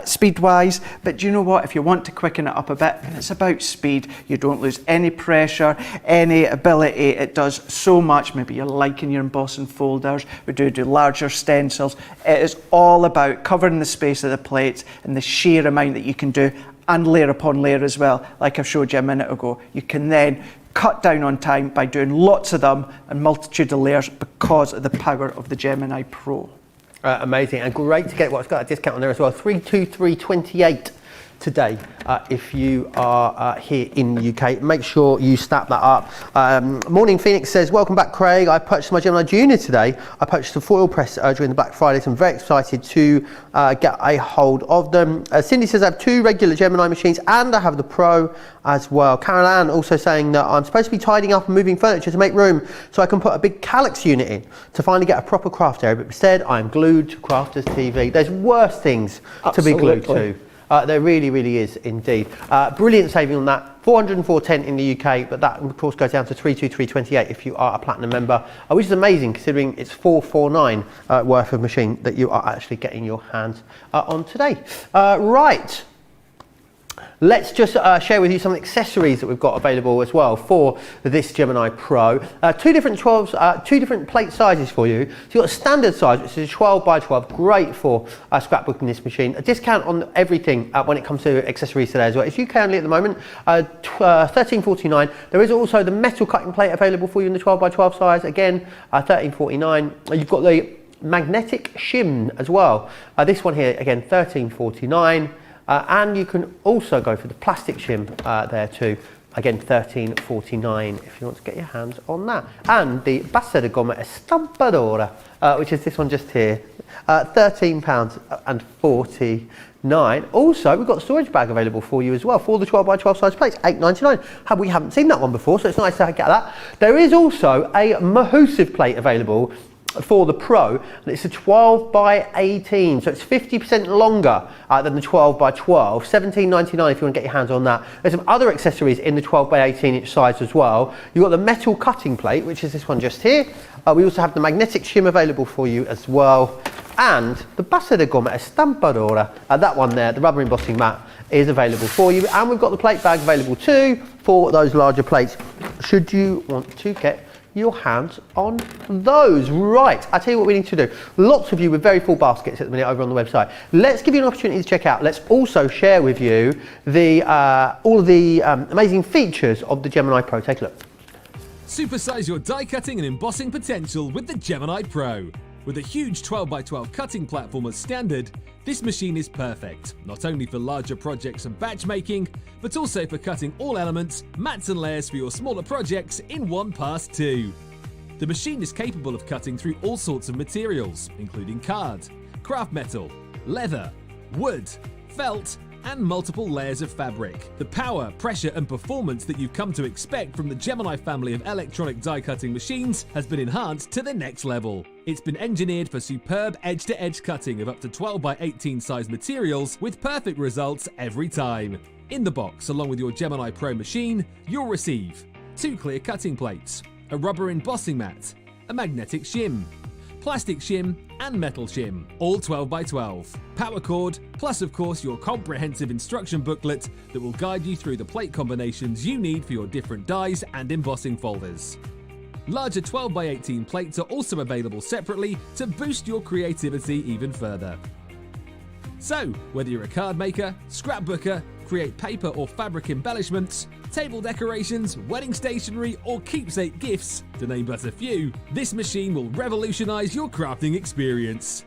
speed-wise. But do you know what? If you want to quicken it up a bit, it's about speed. You don't lose any pressure, any ability. It does so much. Maybe you're liking your embossing folders. We do larger stencils. It is all about covering the space of the plates and the sheer amount that you can do, and layer upon layer as well, like I showed you a minute ago. You can then cut down on time by doing lots of them and multitude of layers because of the power of the Gemini Pro. Amazing, and great to get what's got a discount on there as well. 323.28 today if you are here in the UK. Make sure you snap that up. Morning Phoenix says, welcome back Craig. I purchased my Gemini Junior today. I purchased a Foilpress during the Black Friday, so I'm very excited to get a hold of them. Cindy says I have 2 regular Gemini machines and I have the Pro as well. Carol Ann also saying that I'm supposed to be tidying up and moving furniture to make room so I can put a big Calyx unit in to finally get a proper craft area, but instead I'm glued to Crafter's TV. There's worse things to be glued to. There really, really is indeed. Brilliant saving on that. 404.10 in the UK, but that of course goes down to 323.28 if you are a platinum member, which is amazing considering it's 449 worth of machine that you are actually getting your hands on today. Right. Let's just share with you some accessories that we've got available as well for this Gemini Pro. 2 different 12s, 2 different plate sizes for you. So you've got a standard size, which is 12 by 12, great for scrapbooking this machine. A discount on everything when it comes to accessories today as well. It's UK only at the moment, $13.49. There is also the metal cutting plate available for you in the 12 by 12 size, again, $13.49. You've got the magnetic shim as well. This one here, again, $13.49. And you can also go for the plastic shim there too. Again, $13.49 if you want to get your hands on that. And the base de gomma estampadora, which is this one just here, £13.49. Also, we've got a storage bag available for you as well for the 12 by 12 size plates, $8.99. We haven't seen that one before, so it's nice to get that. There is also a Mahusive plate available for the Pro, and it's a 12 by 18, so it's 50% longer than the 12 by 12. $17.99 if you want to get your hands on that. There's some other accessories in the 12 by 18 inch size as well. You've got the metal cutting plate, which is this one just here. We also have the magnetic shim available for you as well, and the base de gomma estampadora, that one there, the rubber embossing mat, is available for you. And we've got the plate bag available too for those larger plates, should you want to get your hands on those. Right, I tell you what we need to do. Lots of you with very full baskets at the minute over on the website. Let's give you an opportunity to check out. Let's also share with you the all of the amazing features of the Gemini Pro. Take a look. Supersize your die cutting and embossing potential with the Gemini Pro. With a huge 12 by 12 cutting platform as standard, this machine is perfect, not only for larger projects and batch making, but also for cutting all elements, mats and layers for your smaller projects in one pass too. The machine is capable of cutting through all sorts of materials, including card, craft metal, leather, wood, felt, and multiple layers of fabric. The power, pressure and performance that you've come to expect from the Gemini family of electronic die cutting machines has been enhanced to the next level. It's been engineered for superb edge-to-edge cutting of up to 12 by 18 size materials with perfect results every time. In the box, along with your Gemini Pro machine, you'll receive 2 clear cutting plates, a rubber embossing mat, a magnetic shim, plastic shim and metal shim, all 12 by 12, power cord, plus of course your comprehensive instruction booklet that will guide you through the plate combinations you need for your different dies and embossing folders. Larger 12 by 18 plates are also available separately to boost your creativity even further. So, whether you're a card maker, scrapbooker, create paper or fabric embellishments, table decorations, wedding stationery, or keepsake gifts, to name but a few, this machine will revolutionise your crafting experience.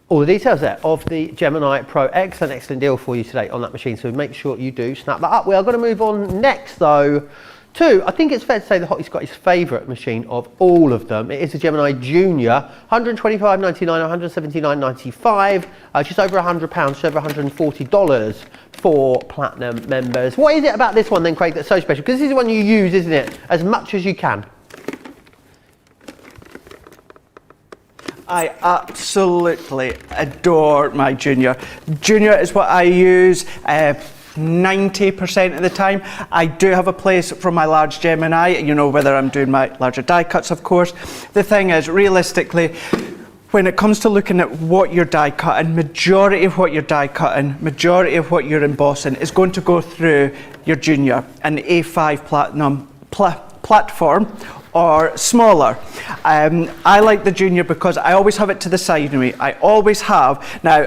All the details there of the Gemini Pro. Excellent deal for you today on that machine, so make sure you do snap that up. We are going to move on next though to, I think it's fair to say the Hottie's got his favourite machine of all of them. It is the Gemini Junior, $125.99, $179.95, just over £100, just over $140 for Platinum members. What is it about this one then, Craig, that's so special? Because this is one you use, isn't it, as much as you can? I absolutely adore my Junior. Junior is what I use 90% of the time. I do have a place for my large Gemini, you know, whether I'm doing my larger die cuts, of course. The thing is, realistically, when it comes to looking at what you're die cutting, majority of what you're die cutting, majority of what you're embossing is going to go through your Junior, an A5 Platinum platform, or smaller. I like the Junior because I always have it to the side of me. I always have. Now,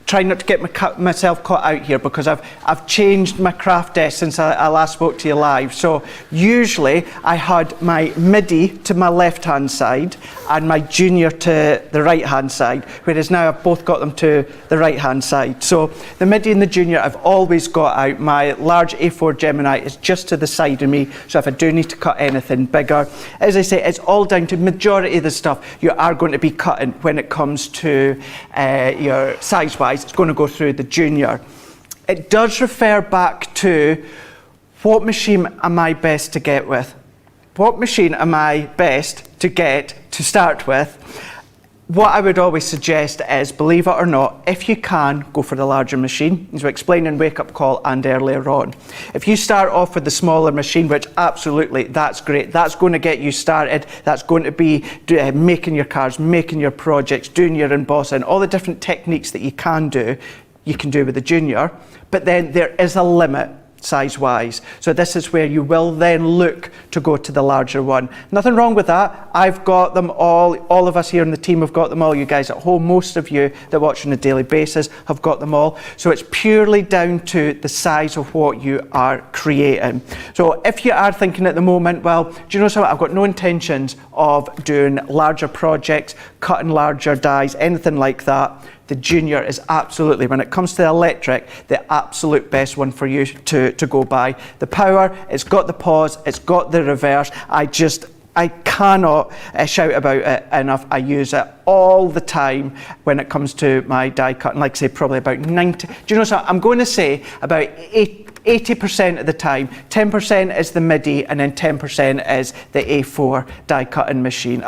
try not to get myself caught out here because I've changed my craft desk since I last spoke to you live. So usually I had my Midi to my left hand side and my Junior to the right hand side, whereas now I've both got them to the right hand side. So the Midi and the Junior I've always got out. My large A4 Gemini is just to the side of me, so if I do need to cut anything bigger, as I say, it's all down to majority of the stuff you are going to be cutting when it comes to your size wise. It's going to go through the Junior. It does refer back to what machine am I best to get with? What machine am I best to get to start with? What I would always suggest is, believe it or not, if you can, go for the larger machine, as we explained in Wake Up Call and earlier on. If you start off with the smaller machine, which absolutely, that's great, that's going to get you started, that's going to be making your cards, making your projects, doing your embossing, all the different techniques that you can do with the Junior, but then there is a limit size-wise. So this is where you will then look to go to the larger one. Nothing wrong with that. I've got them all of us here in the team have got them all. You guys at home, most of you that watch on a daily basis have got them all. So it's purely down to the size of what you are creating. So if you are thinking at the moment, well, do you know something? I've got no intentions of doing larger projects, cutting larger dies, anything like that. The Junior is absolutely, when it comes to electric, the absolute best one for you to go by. The power, it's got the pause, it's got the reverse. I cannot shout about it enough. I use it all the time when it comes to my die cutting. Like I say, probably about 90. Do you know something? I'm going to say about 80% of the time, 10% is the Midi and then 10% is the A4 die cutting machine.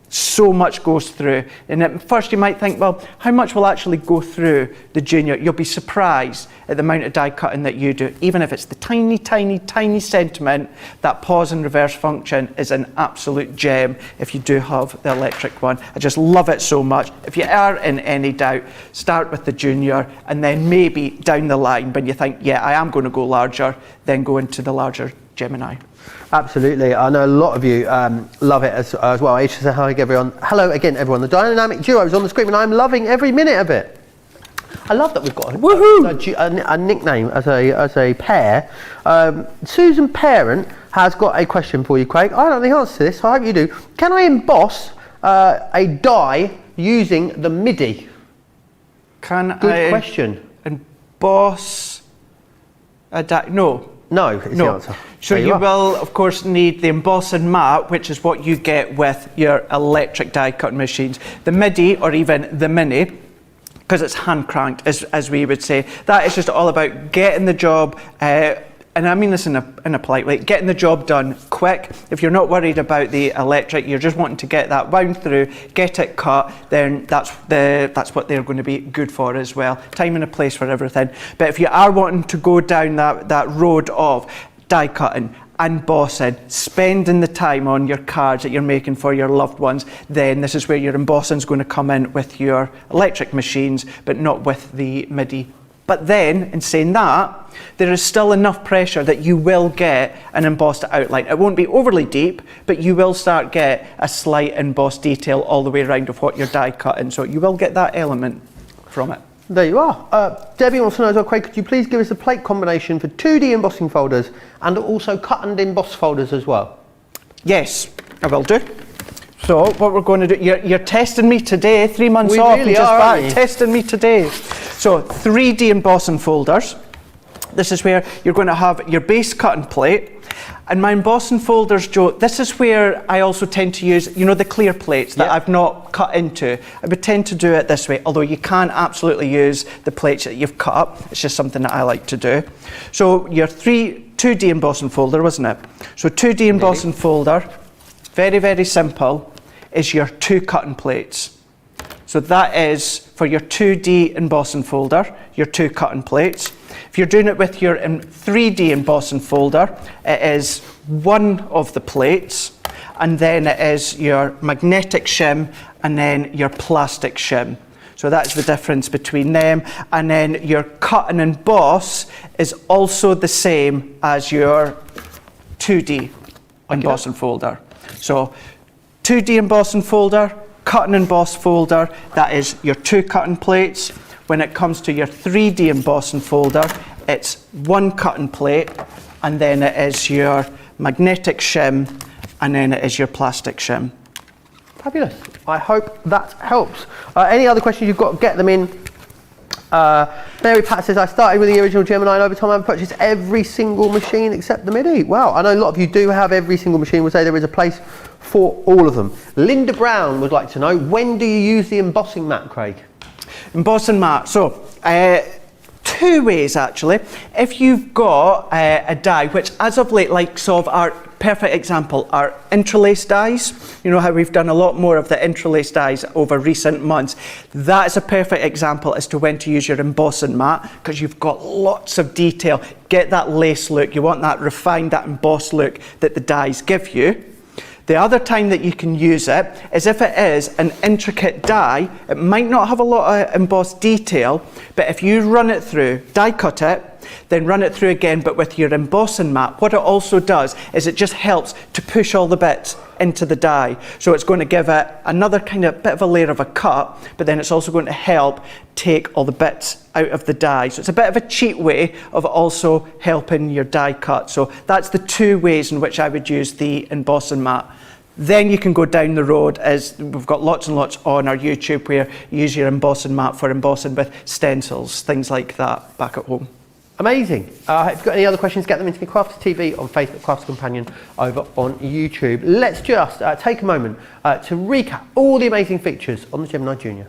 So much goes through, and at first you might think, well, how much will actually go through the Junior? You'll be surprised at the amount of die cutting that you do. Even if it's the tiny sentiment, that pause and reverse function is an absolute gem if you do have the electric one. I just love it so much. If you are in any doubt, start with the Junior, and then maybe down the line when you think, yeah, I am going to go larger, then go into the larger Gemini. Absolutely. I know a lot of you love it as well. I should say hi everyone. Hello again everyone. The dynamic duo is on the screen and I'm loving every minute of it. I love that we've got a nickname as a pair. Susan Parent has got a question for you, Craig. I don't know the answer to this, so I hope you do. Can I emboss a die using the Midi? Good question. Emboss a die? No. No, is the answer. So you will, of course, need the embossing mat, which is what you get with your electric die cutting machines. The Midi, or even the Mini, because it's hand cranked, as we would say, that is just all about getting the job, and I mean this in a polite way, getting the job done quick. If you're not worried about the electric, you're just wanting to get that wound through, get it cut, then that's what they're going to be good for as well. Time and a place for everything. But if you are wanting to go down that road of die cutting, embossing, spending the time on your cards that you're making for your loved ones, then this is where your embossing is going to come in with your electric machines, but not with the Midi But then, in saying that, there is still enough pressure that you will get an embossed outline. It won't be overly deep, but you will start get a slight embossed detail all the way around of what you're die cutting. So you will get that element from it. There you are. Debbie wants to know as well, Craig, could you please give us a plate combination for 2D embossing folders and also cut and emboss folders as well? Yes, I will do. So what we're going to do, you're testing me today, 3 months We off really and just are, back, aren't you? testing me today. So 3D embossing folders. This is where you're going to have your base cutting plate. And my embossing folders, Joe, this is where I also tend to use, you know, the clear plates that I've not cut into. I would tend to do it this way, although you can absolutely use the plates that you've cut up. It's just something that I like to do. So your 2D embossing folder, wasn't it? So 2D embossing folder, very, very simple, is your 2 cutting plates. So that is for your 2D embossing folder, your 2 cutting plates. If you're doing it with your 3D embossing folder, it is 1 of the plates, and then it is your magnetic shim, and then your plastic shim. So that's the difference between them. And then your cut and emboss is also the same as your 2D embossing folder. So 2D embossing folder, cut and emboss folder, that is your 2 cutting plates. When it comes to your 3D embossing folder, it's 1 cutting plate, and then it is your magnetic shim, and then it is your plastic shim. Fabulous. I hope that helps. Any other questions you've got, get them in. Mary Pat says, I started with the original Gemini and over time I've purchased every single machine except the Midi. Wow, I know a lot of you do have every single machine. We'll say there is a place for all of them. Linda Brown would like to know, when do you use the embossing mat, Craig? Embossing mat. So, 2 ways actually. If you've got a die, which as of late, like sort of our perfect example are interlace dies. You know how we've done a lot more of the interlace dies over recent months. That's a perfect example as to when to use your embossing mat, because you've got lots of detail. Get that lace look. You want that refined, that embossed look that the dies give you. The other time that you can use it is if it is an intricate die. It might not have a lot of embossed detail, but if you run it through, die cut it, then run it through again, but with your embossing mat, what it also does is it just helps to push all the bits into the die. So it's going to give it another kind of bit of a layer of a cut, but then it's also going to help take all the bits out of the die. So it's a bit of a cheat way of also helping your die cut. So that's the 2 ways in which I would use the embossing mat. Then you can go down the road, as we've got lots and lots on our YouTube, where you use your embossing mat for embossing with stencils, things like that back at home. Amazing. If you've got any other questions, get them into me, Crafter TV on Facebook, Crafter Companion over on YouTube. Let's just take a moment to recap all the amazing features on the Gemini Junior.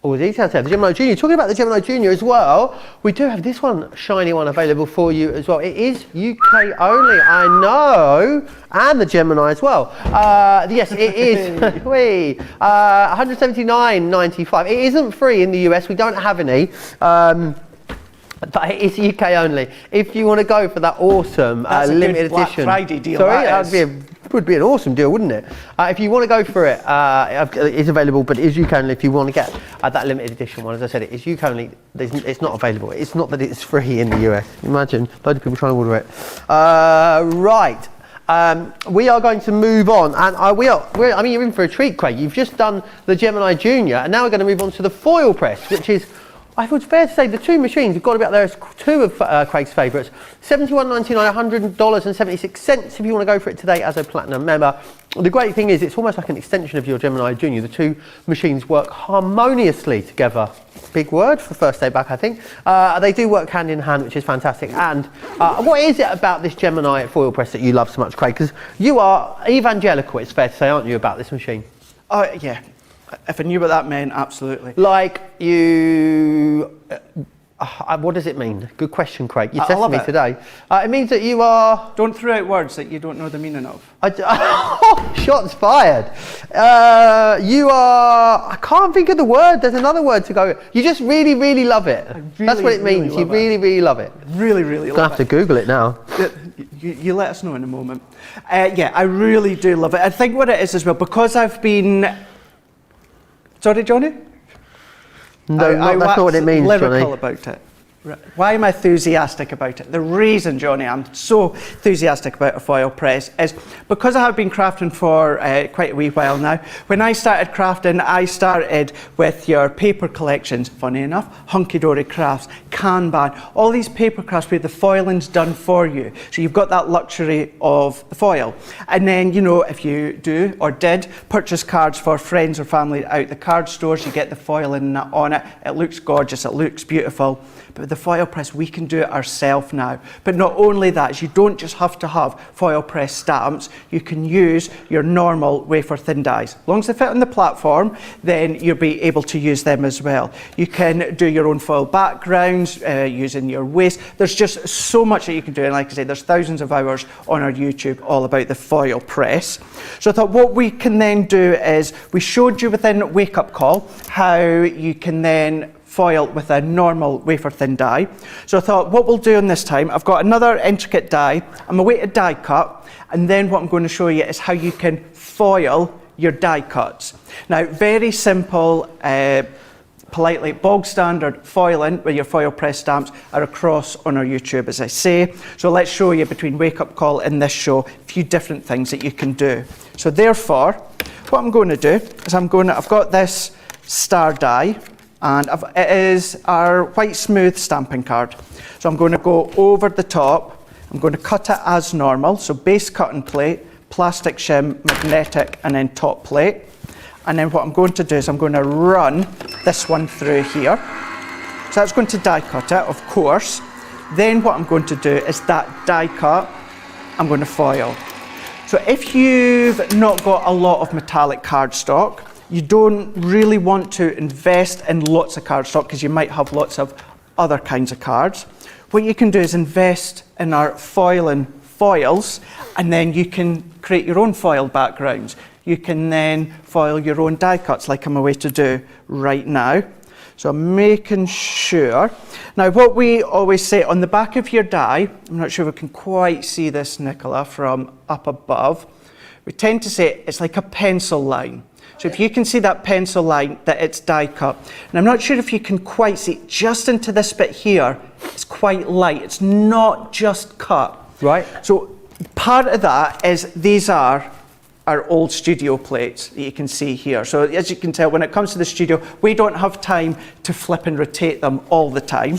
All the details there. The Gemini Junior. Talking about the Gemini Junior as well, we do have this one, shiny one, available for you as well. It is UK only, I know, and the Gemini as well. Yes, it is. $179.95. It isn't free in the US. We don't have any. But it's UK only. If you want to go for that awesome limited Black edition, Friday deal. Would be an awesome deal, wouldn't it? If you want to go for it, it is available, but it is UK only. If you want to get that limited edition one, as I said, it is UK only. It's not available. It's not that it's free in the US. Imagine, loads of people trying to order it. Right. We are going to move on, and I mean, you're in for a treat, Craig. You've just done the Gemini Junior, and now we're going to move on to the Foilpress, which is, I thought it's fair to say, the two machines have got to be up there as two of Craig's favourites. $71.99, $100.76 if you want to go for it today as a platinum member. The great thing is it's almost like an extension of your Gemini Junior. The two machines work harmoniously together. Big word for first day back, I think. They do work hand in hand, which is fantastic. And what is it about this Gemini Foilpress that you love so much, Craig? Because you are evangelical, it's fair to say, aren't you, about this machine? Oh, yeah. If I knew what that meant, absolutely. Like you... what does it mean? Good question, Craig. You tested me today. It means that you are... Don't throw out words that you don't know the meaning of. Shots fired. You are... I can't think of the word. There's another word to go. You just really, really love it. That's what it means. You really, really love it. Really, really love it. I'm going to have to Google it now. You let us know in a moment. Yeah, I really do love it. I think what it is as well, because I've been... Sorry, Johnny? No, that's not what it means, lyrical Johnny. About it. Why am I enthusiastic about it? The reason, Johnny, I'm so enthusiastic about a foil press is because I have been crafting for quite a wee while now. When I started crafting, I started with your paper collections, funny enough, Hunky Dory Crafts, Kanban, all these paper crafts where the foiling's done for you. So you've got that luxury of the foil. And then, you know, if you do or did purchase cards for friends or family out the card stores, you get the foiling on it. It looks gorgeous, it looks beautiful. But with the foil press, we can do it ourselves now. But not only that, you don't just have to have foil press stamps. You can use your normal wafer thin dies. As long as they fit on the platform, then you'll be able to use them as well. You can do your own foil backgrounds using your waste. There's just so much that you can do. And like I say, there's thousands of hours on our YouTube all about the foil press. So I thought what we can then do is, we showed you within Wake Up Call how you can then foil with a normal wafer thin die. So I thought what we'll do in this time, I've got another intricate die, I'm a weighted die cut, and then what I'm going to show you is how you can foil your die cuts. Now, very simple, politely bog standard foiling with your foil press stamps are across on our YouTube, as I say. So let's show you between Wake Up Call and this show a few different things that you can do. So therefore, what I'm going to do is I've got this star die, and it is our white smooth stamping card. So I'm going to go over the top, I'm going to cut it as normal, so base cut and plate, plastic shim, magnetic, and then top plate. And then what I'm going to do is I'm going to run this one through here. So that's going to die cut it, of course. Then what I'm going to do is that die cut, I'm going to foil. So if you've not got a lot of metallic cardstock, you don't really want to invest in lots of cardstock because you might have lots of other kinds of cards. What you can do is invest in our foiling foils, and then you can create your own foil backgrounds. You can then foil your own die cuts like I'm away to do right now. So I'm making sure. Now what we always say on the back of your die, I'm not sure if we can quite see this, Nicola, from up above, we tend to say it's like a pencil line. So if you can see that pencil line, that it's die cut. And I'm not sure if you can quite see, just into this bit here, it's quite light. It's not just cut. Right. So part of that is these are our old studio plates that you can see here. So as you can tell, when it comes to the studio, we don't have time to flip and rotate them all the time.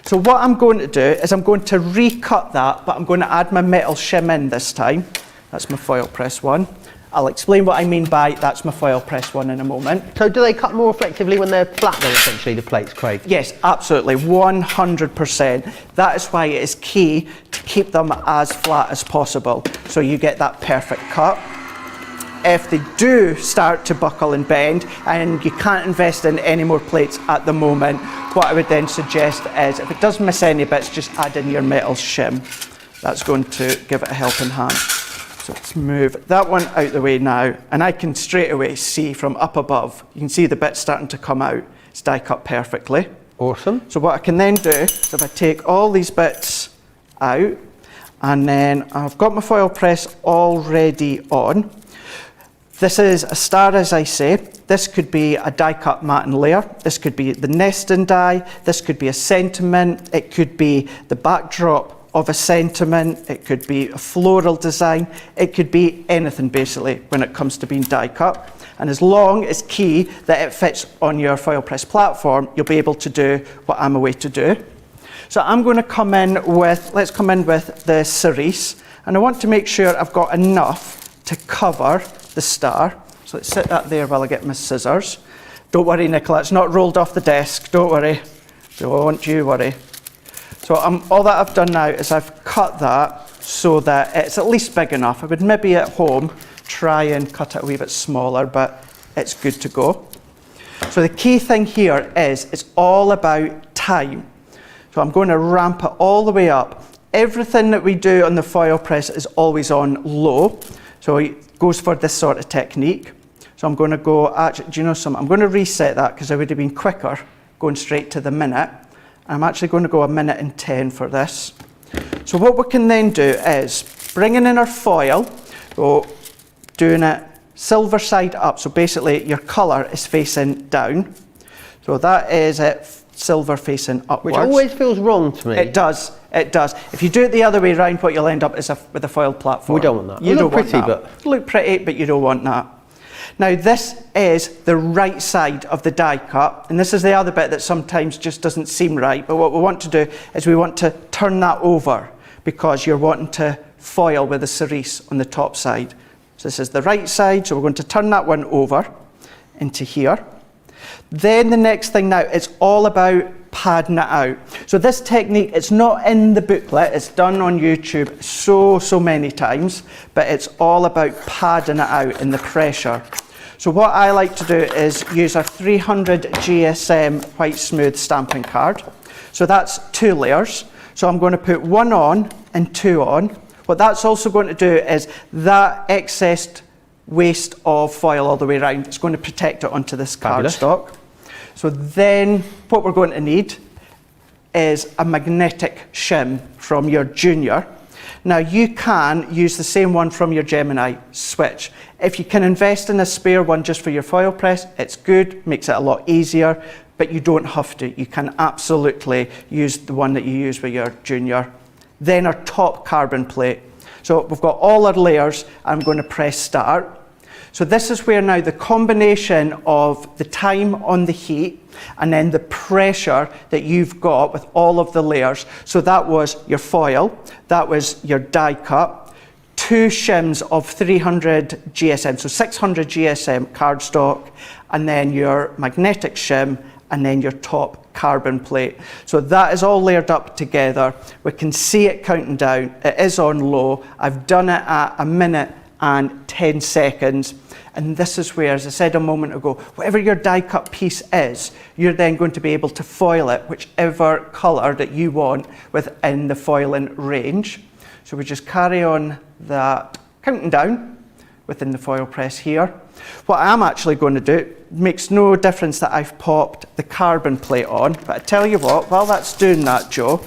So what I'm going to do is I'm going to recut that, but I'm going to add my metal shim in this time. That's my foil press one. I'll explain what I mean by that's my foil press one in a moment. So do they cut more effectively when they're flat then, essentially, the plates, Craig? Yes, absolutely, 100%. That is why it is key to keep them as flat as possible, so you get that perfect cut. if they do start to buckle and bend and you can't invest in any more plates at the moment, what I would then suggest is if it does miss any bits, just add in your metal shim. That's going to give it a helping hand. So let's move that one out the way now, and I can straight away see from up above, you can see the bits starting to come out. It's die cut perfectly. Awesome. So what I can then do is if I take all these bits out, and then I've got my foil press already on. This is a star, as I say. This could be a die cut matte and layer. This could be the nesting die. This could be a sentiment. It could be the backdrop of a sentiment. It could be a floral design. It could be anything basically when it comes to being die cut. And as long as key that it fits on your foil press platform, you'll be able to do what I'm away to do. So I'm going to come in with, let's come in with the cerise. And I want to make sure I've got enough to cover the star. So let's set that there while I get my scissors. Don't worry, Nicola, it's not rolled off the desk. Don't worry. Don't you worry. So all that I've done now is I've cut that so that it's at least big enough. I would maybe at home try and cut it a wee bit smaller, but it's good to go. So the key thing here is it's all about time. So I'm going to ramp it all the way up. Everything that we do on the foil press is always on low. So it goes for this sort of technique. So I'm going to go, actually, do you know something? I'm going to reset that because I would have been quicker going straight to the minute. I'm actually going to go 1:10 for this. So what we can then do is bringing in our foil, so doing it silver side up. So basically your colour is facing down. So that is it, silver facing upwards. Which always feels wrong to me. It does. It does. If you do it the other way around, what you'll end up is with a foil platform. We don't want that. You It'll don't look want pretty, that. but Look pretty, but you don't want that. Now this is the right side of the die cut, and this is the other bit that sometimes just doesn't seem right. But what we want to do is we want to turn that over because you're wanting to foil with the cerise on the top side. So this is the right side, so we're going to turn that one over into here. Then the next thing now, it's all about padding it out. So this technique, it's not in the booklet, it's done on YouTube so many times, but it's all about padding it out in the pressure. So what I like to do is use a 300 GSM white smooth stamping card. So that's 2 layers. So I'm going to put 1 on and 2 on. What that's also going to do is that excess waste of foil all the way around, it's going to protect it onto this cardstock. So then what we're going to need is a magnetic shim from your Junior. Now you can use the same one from your Gemini switch. If you can invest in a spare one just for your foil press, it's good, makes it a lot easier, but you don't have to. You can absolutely use the one that you use with your Junior. Then our top carbon plate. So we've got all our layers. I'm going to press start. So this is where now the combination of the time on the heat and then the pressure that you've got with all of the layers. So that was your foil, that was your die cut, 2 shims of 300 GSM, so 600 GSM cardstock, and then your magnetic shim, and then your top carbon plate. So that is all layered up together. We can see it counting down. It is on low. I've done it at 1:10 seconds. And this is where, as I said a moment ago, whatever your die cut piece is, you're then going to be able to foil it, whichever colour that you want within the foiling range. So we just carry on that counting down within the foil press here. What I am actually going to do, makes no difference that I've popped the carbon plate on, but I tell you what, while that's doing that, Joe,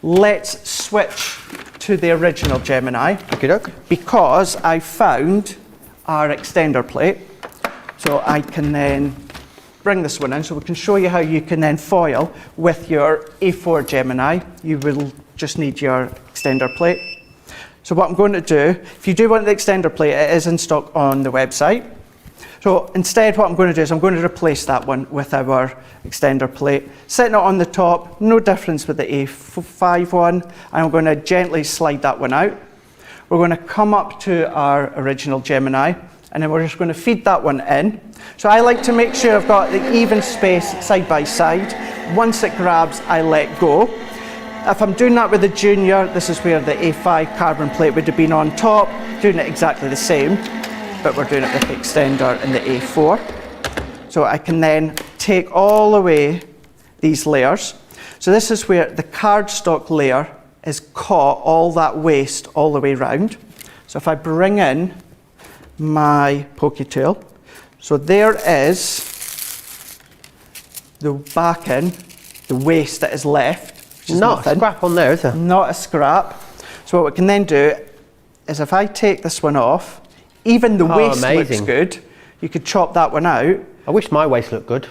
let's switch to the original Gemini. Okey-doke. Because I found our extender plate. So I can then bring this one in so we can show you how you can then foil with your A4 Gemini. You will just need your extender plate. So what I'm going to do, if you do want the extender plate, it is in stock on the website. So instead what I'm going to do is I'm going to replace that one with our extender plate. Setting it on the top, no difference with the A5 one. And I'm going to gently slide that one out. We're going to come up to our original Gemini, and then we're just going to feed that one in. So I like to make sure I've got the even space side by side. Once it grabs, I let go. If I'm doing that with the Junior, this is where the A5 carbon plate would have been on top, doing it exactly the same. but we're doing it with the extender in the A4. So I can then take all away these layers. So this is where the cardstock layer is caught all that waste all the way round. So if I bring in my poketail, so there is the backing, the waste that is left. Which is Not nothing. a scrap on there, is there? Not a scrap. So what we can then do is if I take this one off, even the waste looks good. You could chop that one out. I wish my waist looked good.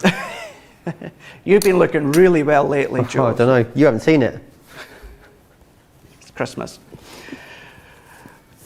You've been looking really well lately, Joe. I don't know. You haven't seen it. It's Christmas.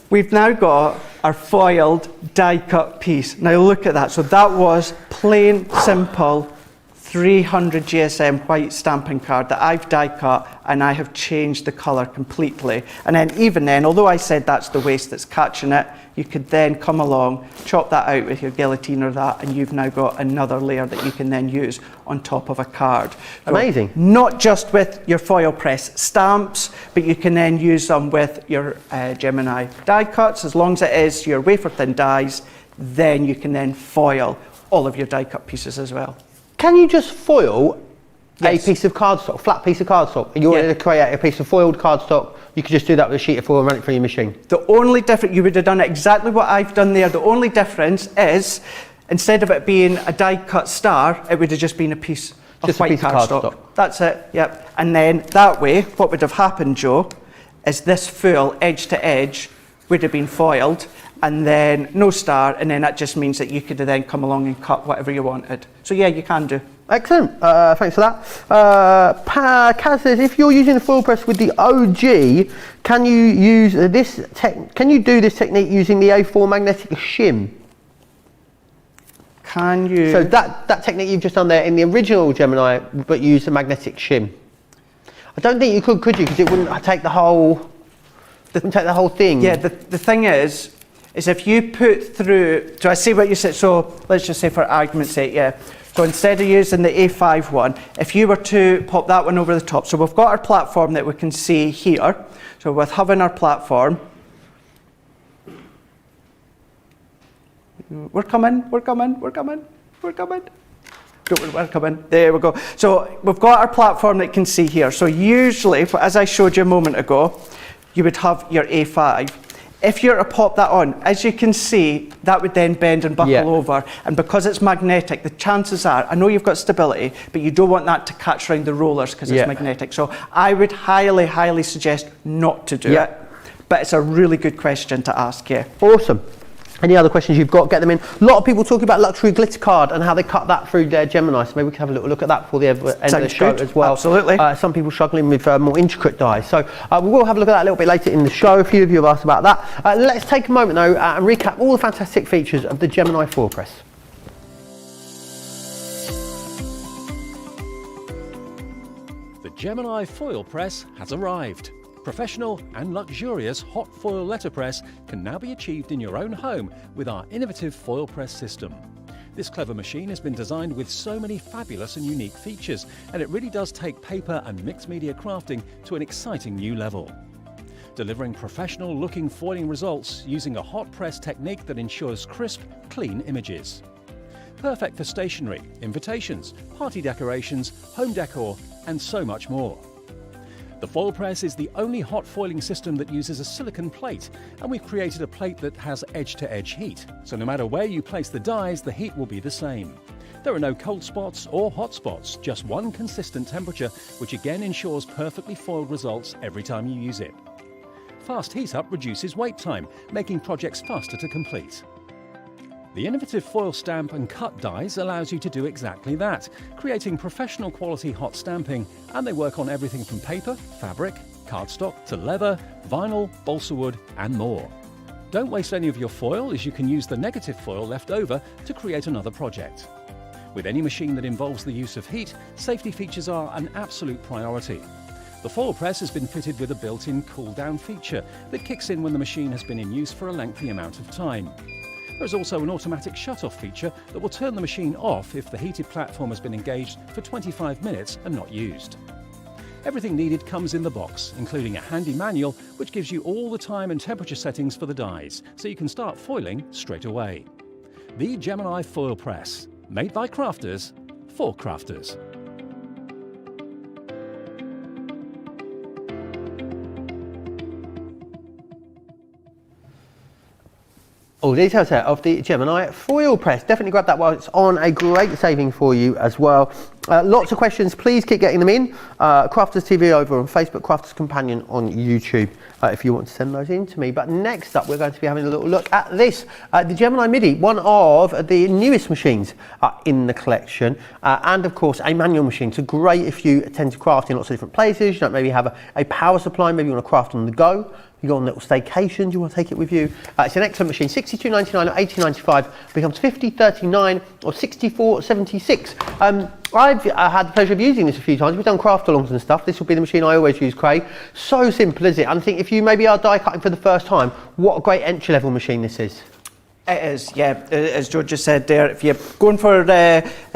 We've now got our foiled die cut piece. Now look at that. So that was plain, simple 300 GSM white stamping card that I've die cut, and I have changed the colour completely. And then even then, although I said that's the waste that's catching it, you could then come along, chop that out with your guillotine or that, and you've now got another layer that you can then use on top of a card. So amazing. not just with your Foilpress stamps, but you can then use them with your Gemini die cuts. As long as it is your wafer thin dies, then you can then foil all of your die cut pieces as well. Can you just foil Yes. a piece of cardstock, flat piece of cardstock? And you wanted to create a piece of foiled cardstock, you could just do that with a sheet of foil and run it through your machine. The only difference, you would have done exactly what I've done there. The only difference is, instead of it being a die cut star, it would have just been a piece of Just a white piece of cardstock. cardstock. That's it, yep. And then that way, what would have happened, Joe, is this full edge to edge would have been foiled, and then no star, and then that just means that you could have then come along and cut whatever you wanted. So yeah, you can do. Excellent, thanks for that. Kaz says, if you're using the Foilpress with the OG, can you use can you do this technique using the A4 magnetic shim? Can you? So that technique you've just done there in the original Gemini, but use the magnetic shim. I don't think you could you? Because it wouldn't take the whole thing. Yeah, the thing is if you put through, do I see what you said? So let's just say for argument's sake, yeah. So instead of using the A5 one, if you were to pop that one over the top, so we've got our platform that we can see here. So with having our platform, we're coming. There we go. So we've got our platform that you can see here. So usually, as I showed you a moment ago, you would have your A5. If you were to pop that on, as you can see, that would then bend and buckle over. And because it's magnetic, the chances are, I know you've got stability, but you don't want that to catch around the rollers because it's magnetic. So I would highly, highly suggest not to do it. But it's a really good question to ask, Awesome. Any other questions you've got, get them in. A lot of people talking about luxury glitter card and how they cut that through their Gemini, so maybe we can have a little look at that before the end of the show as well. Absolutely. Some people struggling with more intricate dies, so we will have a look at that a little bit later in the show. A few of you have asked about that. Let's take a moment though and recap all the fantastic features of the Gemini Foilpress. The Gemini Foilpress has arrived. Professional and luxurious hot foil letterpress can now be achieved in your own home with our innovative Foilpress system. This clever machine has been designed with so many fabulous and unique features, and it really does take paper and mixed media crafting to an exciting new level. Delivering professional looking foiling results using a hot press technique that ensures crisp, clean images. Perfect for stationery, invitations, party decorations, home decor, and so much more. The Foilpress is the only hot foiling system that uses a silicon plate, and we've created a plate that has edge-to-edge heat, so no matter where you place the dies, the heat will be the same. There are no cold spots or hot spots, just one consistent temperature, which again ensures perfectly foiled results every time you use it. Fast heat up reduces wait time, making projects faster to complete. The innovative foil stamp and cut dies allows you to do exactly that, creating professional quality hot stamping, and they work on everything from paper, fabric, cardstock to leather, vinyl, balsa wood and more. Don't waste any of your foil, as you can use the negative foil left over to create another project. With any machine that involves the use of heat, safety features are an absolute priority. The Foilpress has been fitted with a built-in cool-down feature that kicks in when the machine has been in use for a lengthy amount of time. There is also an automatic shut-off feature that will turn the machine off if the heated platform has been engaged for 25 minutes and not used. Everything needed comes in the box, including a handy manual which gives you all the time and temperature settings for the dies, so you can start foiling straight away. The Gemini Foilpress, made by crafters, for crafters. All details there of the Gemini Foilpress. Definitely grab that while it's on, a great saving for you as well. Lots of questions, please keep getting them in. Crafters TV over on Facebook, Crafters Companion on YouTube, if you want to send those in to me. But next up, we're going to be having a little look at this, the Gemini Midi, one of the newest machines in the collection, and of course a manual machine. So great if you tend to craft in lots of different places, you don't maybe have a power supply, maybe you want to craft on the go. You go on little staycations, you want to take it with you. It's an excellent machine. $62.99 or $80.95 becomes $50.39 or $64.76. I've had the pleasure of using this a few times. We've done craft alongs and stuff. This will be the machine I always use, Craig. So simple, is it? And I think if you maybe are die cutting for the first time, what a great entry level machine this is. It is, yeah, as Joe just said there, if you're going for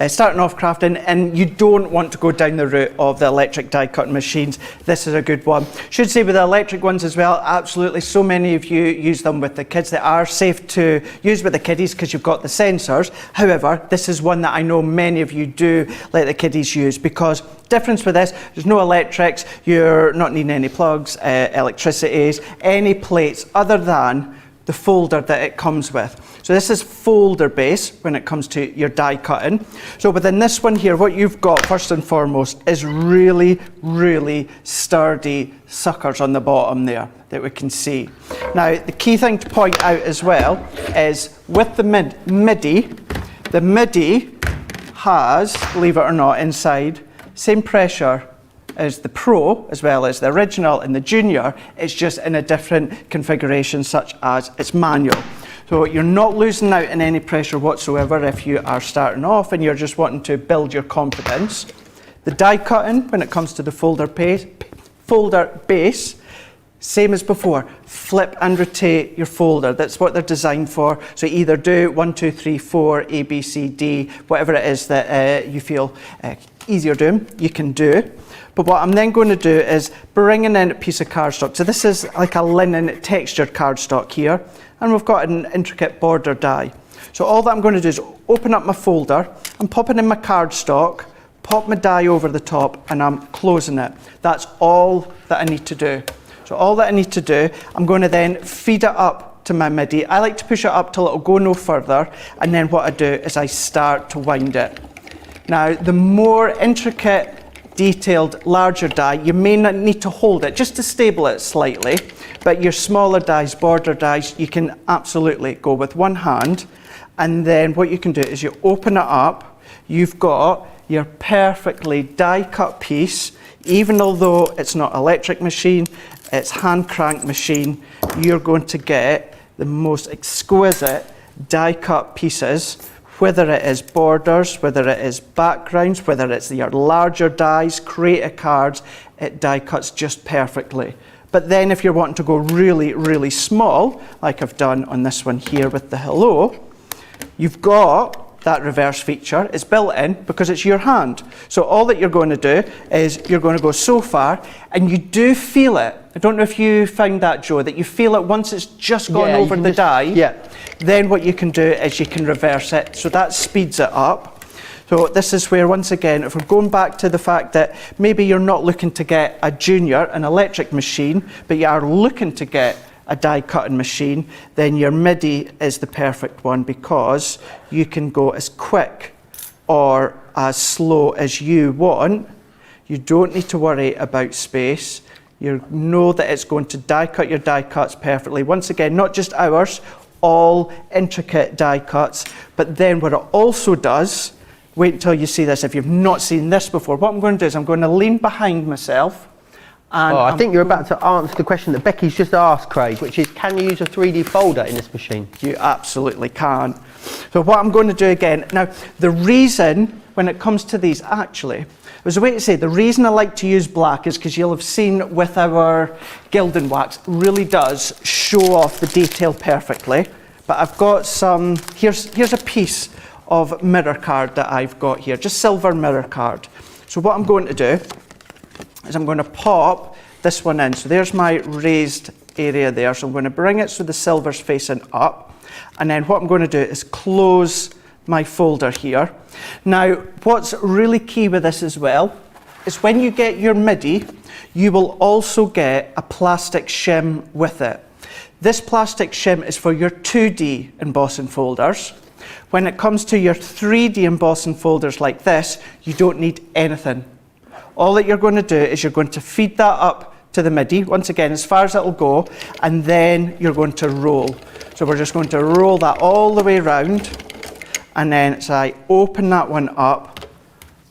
starting off crafting and you don't want to go down the route of the electric die cutting machines, this is a good one. Should say with the electric ones as well, absolutely, so many of you use them with the kids. They are safe to use with the kiddies because you've got the sensors. However, this is one that I know many of you do let the kiddies use, because difference with this, there's no electrics, you're not needing any plugs, electricities, any plates other than the folder that it comes with. So this is folder base when it comes to your die cutting. So within this one here, what you've got first and foremost is really, really sturdy suckers on the bottom there that we can see. Now, the key thing to point out as well is with the Midi, the Midi has, believe it or not, inside, same pressure as the Pro, as well as the original and the Junior. It's just in a different configuration, such as it's manual. So you're not losing out in any pressure whatsoever if you are starting off and you're just wanting to build your confidence. The die cutting, when it comes to the folder base, same as before, flip and rotate your folder. That's what they're designed for. So either do 1, 2, 3, 4, A, B, C, D, whatever it is that you feel easier doing, you can do. But what I'm then going to do is bringing in a piece of cardstock. So this is like a linen textured cardstock here, and we've got an intricate border die. So all that I'm going to do is open up my folder, I'm popping in my cardstock, pop my die over the top, and I'm closing it. That's all that I need to do. So all that I need to do, I'm going to then feed it up to my Midi. I like to push it up till it'll go no further, and then what I do is I start to wind it. Now, the more intricate, detailed, larger die, you may not need to hold it just to stable it slightly, but your smaller dies, border dies, you can absolutely go with one hand, and then what you can do is you open it up, you've got your perfectly die cut piece. Even although it's not electric machine, it's hand crank machine, you're going to get the most exquisite die cut pieces, whether it is borders, whether it is backgrounds, whether it's your larger dies, creative cards, it die cuts just perfectly. But then if you're wanting to go really, really small, like I've done on this one here with the Hello, you've got that reverse feature. It's built in because it's your hand. So all that you're going to do is you're going to go so far, and you do feel it. I don't know if you found that, Joe, that you feel it once it's just gone over the die. Yeah. Then what you can do is you can reverse it. So that speeds it up. So this is where, once again, if we're going back to the fact that maybe you're not looking to get a Junior, an electric machine, but you are looking to get a die cutting machine, then your Midi is the perfect one, because you can go as quick or as slow as you want. You don't need to worry about space. You know that it's going to die cut your die cuts perfectly. Once again, not just ours, all intricate die cuts. But then what it also does, wait until you see this if you've not seen this before. What I'm going to do is I'm going to lean behind myself. And I think you're about to answer the question that Becky's just asked, Craig, which is, can you use a 3D folder in this machine? You absolutely can. So what I'm going to do again, now the reason when it comes to these, actually, there's a way to say, the reason I like to use black is because you'll have seen with our gilding wax, really does show off the detail perfectly. But I've got some, here's a piece of mirror card that I've got here, just silver mirror card. So what I'm going to do is I'm going to pop this one in. So there's my raised area there. So I'm going to bring it so the silver's facing up. And then what I'm going to do is close my folder here. Now, what's really key with this as well is when you get your Midi, you will also get a plastic shim with it. This plastic shim is for your 2D embossing folders. When it comes to your 3D embossing folders like this, you don't need anything. All that you're going to do is you're going to feed that up to the Midi, once again, as far as it'll go, and then you're going to roll. So we're just going to roll that all the way around, and then as I open that one up,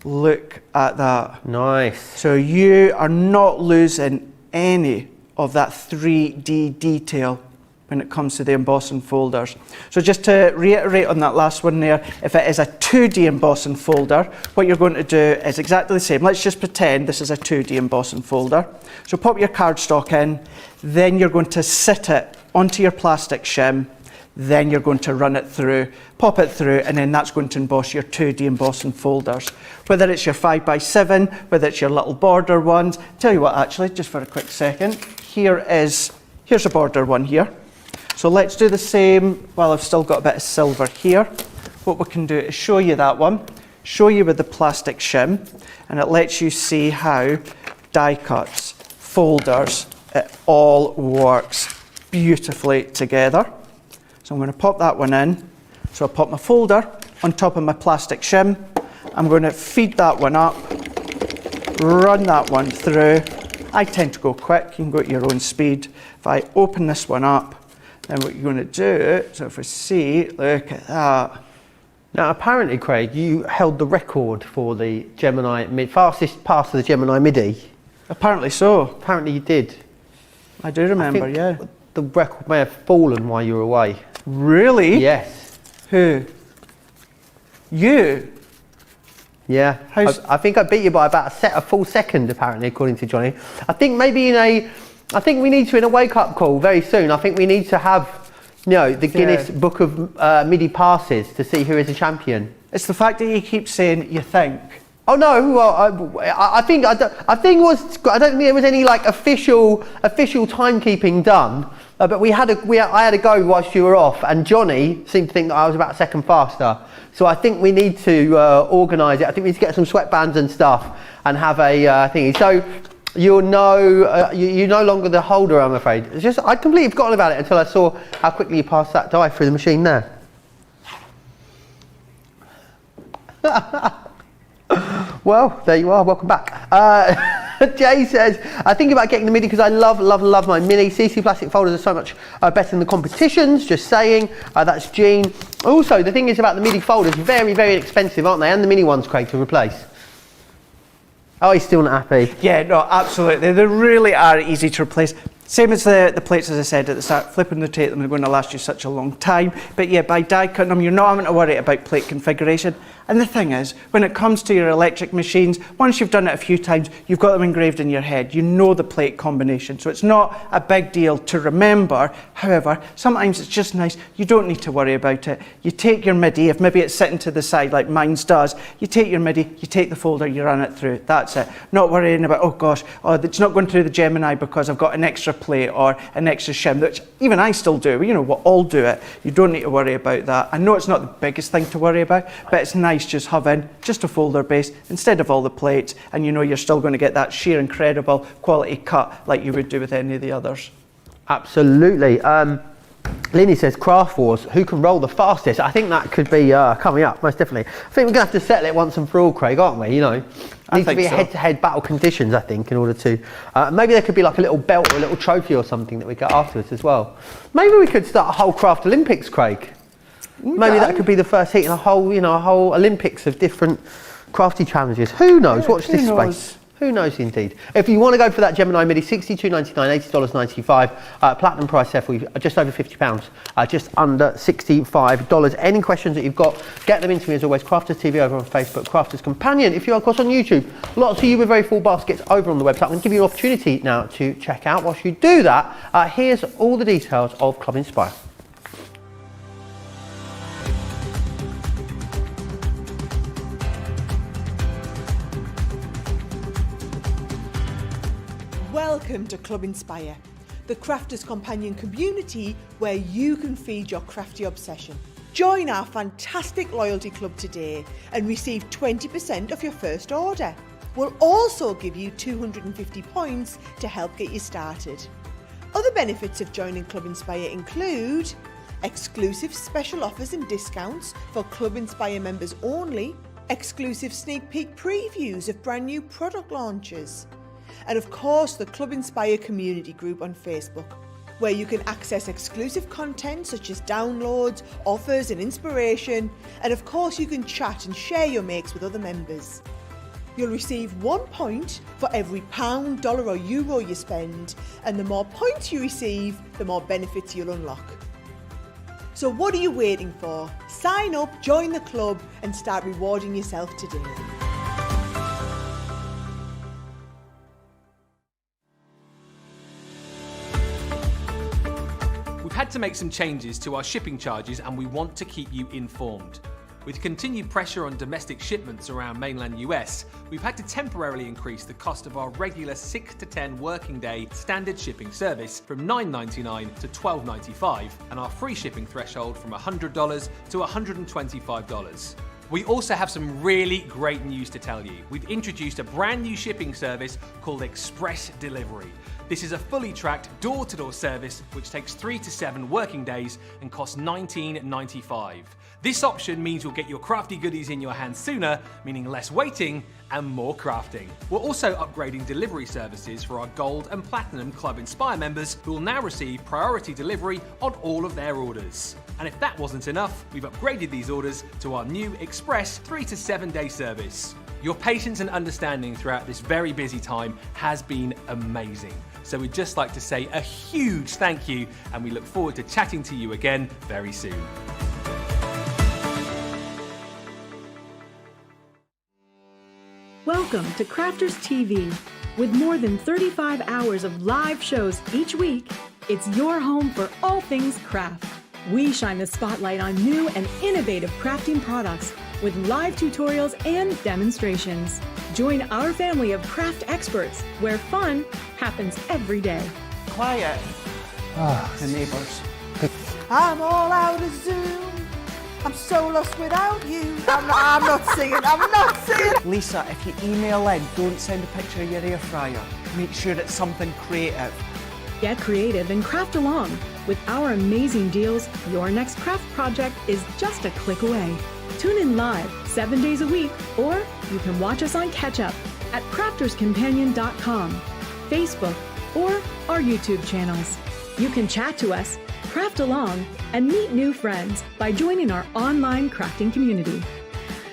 look at that. Nice. So you are not losing any of that 3D detail when it comes to the embossing folders. So just to reiterate on that last one there, if it is a 2D embossing folder, what you're going to do is exactly the same. Let's just pretend this is a 2D embossing folder. So pop your cardstock in, then you're going to sit it onto your plastic shim, then you're going to run it through, pop it through, and then that's going to emboss your 2D embossing folders. Whether it's your 5x7, whether it's your little border ones. Tell you what, actually, just for a quick second, here's a border one here. So let's do the same while I've still got a bit of silver here. What we can do is show you that one, show you with the plastic shim, and it lets you see how die cuts, folders, it all works beautifully together. So I'm going to pop that one in. So I'll pop my folder on top of my plastic shim. I'm going to feed that one up, run that one through. I tend to go quick, you can go at your own speed. If I open this one up, then what you're going to do, so if we see, look at that. Now, apparently, Craig, you held the record for the Gemini Midi, fastest pass of the Gemini Midi. Apparently so. Apparently you did. I do remember, I think yeah. the record may have fallen while you were away. Really? Yes. Who? You? Yeah. I think I beat you by about a full second, apparently, according to Johnny. I think maybe I think we need to, in a wake-up call very soon, I think we need to have, you know, the Guinness Book of Midi passes to see who is a champion. It's the fact that you keep saying you think. Oh no! Well, I don't think there was any like official timekeeping done. But I had a go whilst you were off, and Johnny seemed to think that I was about a second faster. So I think we need to organise it. I think we need to get some sweatbands and stuff and have a thingy. So you're no longer the holder, I'm afraid. It's just I'd completely forgotten about it until I saw how quickly you passed that die through the machine there. Well, there you are. Welcome back. Jay says, I think about getting the Midi because I love my Mini. CC plastic folders are so much better than the competitions, just saying. That's Jean. Also, the thing is about the Midi folders, very, very expensive, aren't they? And the Mini ones, Craig, to replace. Oh, he's still not happy. Yeah, no, absolutely. They really are easy to replace. Same as the plates, as I said at the start, flip and rotate them, they're going to last you such a long time. But yeah, by die cutting them, you're not having to worry about plate configuration. And the thing is, when it comes to your electric machines, once you've done it a few times, you've got them engraved in your head. You know the plate combination. So it's not a big deal to remember. However, sometimes it's just nice. You don't need to worry about it. You take your Midi, if maybe it's sitting to the side like mine's does, you take your Midi, you take the folder, you run it through. That's it. Not worrying about, oh gosh, it's not going through the Gemini because I've got an extra plate or an extra shim, which even I still do. You know, we'll all do it. You don't need to worry about that. I know it's not the biggest thing to worry about, but it's nice just having just a folder base instead of all the plates, and you know you're still going to get that sheer incredible quality cut like you would do with any of the others. Absolutely. Linny says, Craft Wars, who can roll the fastest? I think that could be coming up, most definitely. I think we're going to have to settle it once and for all, Craig, aren't we? You know, needs to be a head-to-head battle conditions, I think, in order to... maybe there could be like a little belt or a little trophy or something that we get afterwards as well. Maybe we could start a whole Craft Olympics, Craig. Maybe that could be the first heat in a whole Olympics of different crafty challenges. Who knows? Watch this space. Who knows indeed. If you want to go for that Gemini Midi, $62.99, $80.95, platinum price there for you, just over £50, just under $65. Any questions that you've got, get them into me as always. Crafters TV over on Facebook, Crafters Companion. If you're of course on YouTube, lots of you with very full baskets over on the website. I'm going to give you an opportunity now to check out. Whilst you do that, here's all the details of Club Inspire. Welcome to Club Inspire, the Crafters Companion community where you can feed your crafty obsession. Join our fantastic loyalty club today and receive 20% off your first order. We'll also give you 250 points to help get you started. Other benefits of joining Club Inspire include exclusive special offers and discounts for Club Inspire members only, exclusive sneak peek previews of brand new product launches, and of course the Club Inspire community group on Facebook, where you can access exclusive content such as downloads, offers and inspiration, and of course you can chat and share your makes with other members. You'll receive 1 point for every pound, dollar or euro you spend, and the more points you receive, the more benefits you'll unlock. So what are you waiting for? Sign up, join the club and start rewarding yourself today. We've had to make some changes to our shipping charges and we want to keep you informed. With continued pressure on domestic shipments around mainland US, we've had to temporarily increase the cost of our regular 6 to 10 working day standard shipping service from $9.99 to $12.95 and our free shipping threshold from $100 to $125. We also have some really great news to tell you. We've introduced a brand new shipping service called Express Delivery. This is a fully tracked door-to-door service which takes 3 to 7 working days and costs $19.95. This option means you'll get your crafty goodies in your hands sooner, meaning less waiting and more crafting. We're also upgrading delivery services for our Gold and Platinum Club Inspire members who will now receive priority delivery on all of their orders. And if that wasn't enough, we've upgraded these orders to our new Express 3 to 7 day service. Your patience and understanding throughout this very busy time has been amazing. So we'd just like to say a huge thank you and we look forward to chatting to you again very soon. Welcome to Crafters TV. With more than 35 hours of live shows each week, it's your home for all things craft. We shine the spotlight on new and innovative crafting products with live tutorials and demonstrations. Join our family of craft experts where fun happens every day. Quiet. The neighbours. I'm all out of Zoom. I'm so lost without you. I'm not singing. Lisa, if you email in, don't send a picture of your air fryer. Make sure it's something creative. Get creative and craft along. With our amazing deals, your next craft project is just a click away. Tune in live 7 days a week, or you can watch us on catch up at crafterscompanion.com, Facebook, or our YouTube channels. You can chat to us, craft along, and meet new friends by joining our online crafting community.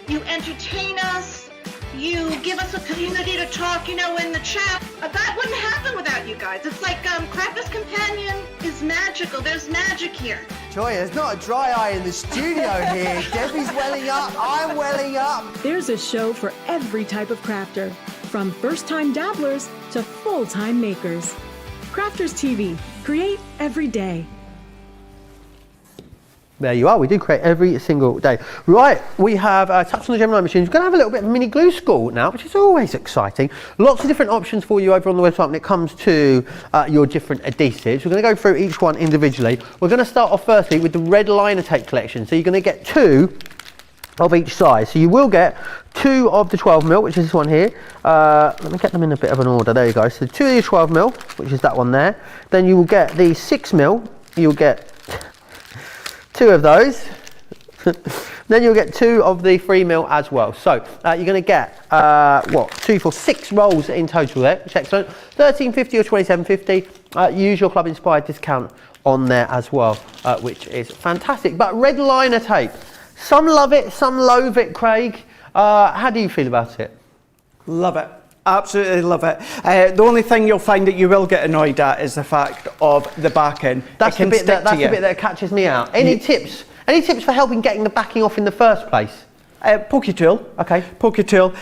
You entertain us, you give us a community to talk, in the chat. That wouldn't happen without you guys. It's like Crafters Companion is magical. There's magic here. Joy, there's not a dry eye in the studio here. Debbie's welling up, I'm welling up. There's a show for every type of crafter, from first-time dabblers to full-time makers. Crafters TV, create every day. There you are, we do create every single day. Right, we have touched on the Gemini machines. We're going to have a little bit of mini glue school now, which is always exciting. Lots of different options for you over on the website when it comes to your different adhesives. We're going to go through each one individually. We're going to start off firstly with the red liner tape collection. So you're going to get 2 of each size. So you will get 2 of the 12mm, which is this one here. Let me get them in a bit of an order. There you go. So 2 of the 12mm, which is that one there. Then you will get the 6mm. You'll get 2 of those. Then you'll get 2 of the 3mm as well. So you're going to get 2 for 6 rolls in total there, which is excellent. $13.50 or $27.50. Use your Club Inspired discount on there as well, which is fantastic. But red liner tape, some love it, some loathe it. Craig, how do you feel about it? Love it. Absolutely love it. The only thing you'll find that you will get annoyed at is the fact of the backing. That's the bit that catches me out. Any tips? Any tips for helping getting the backing off in the first place? Pokey tool. Okay. Pokey tool.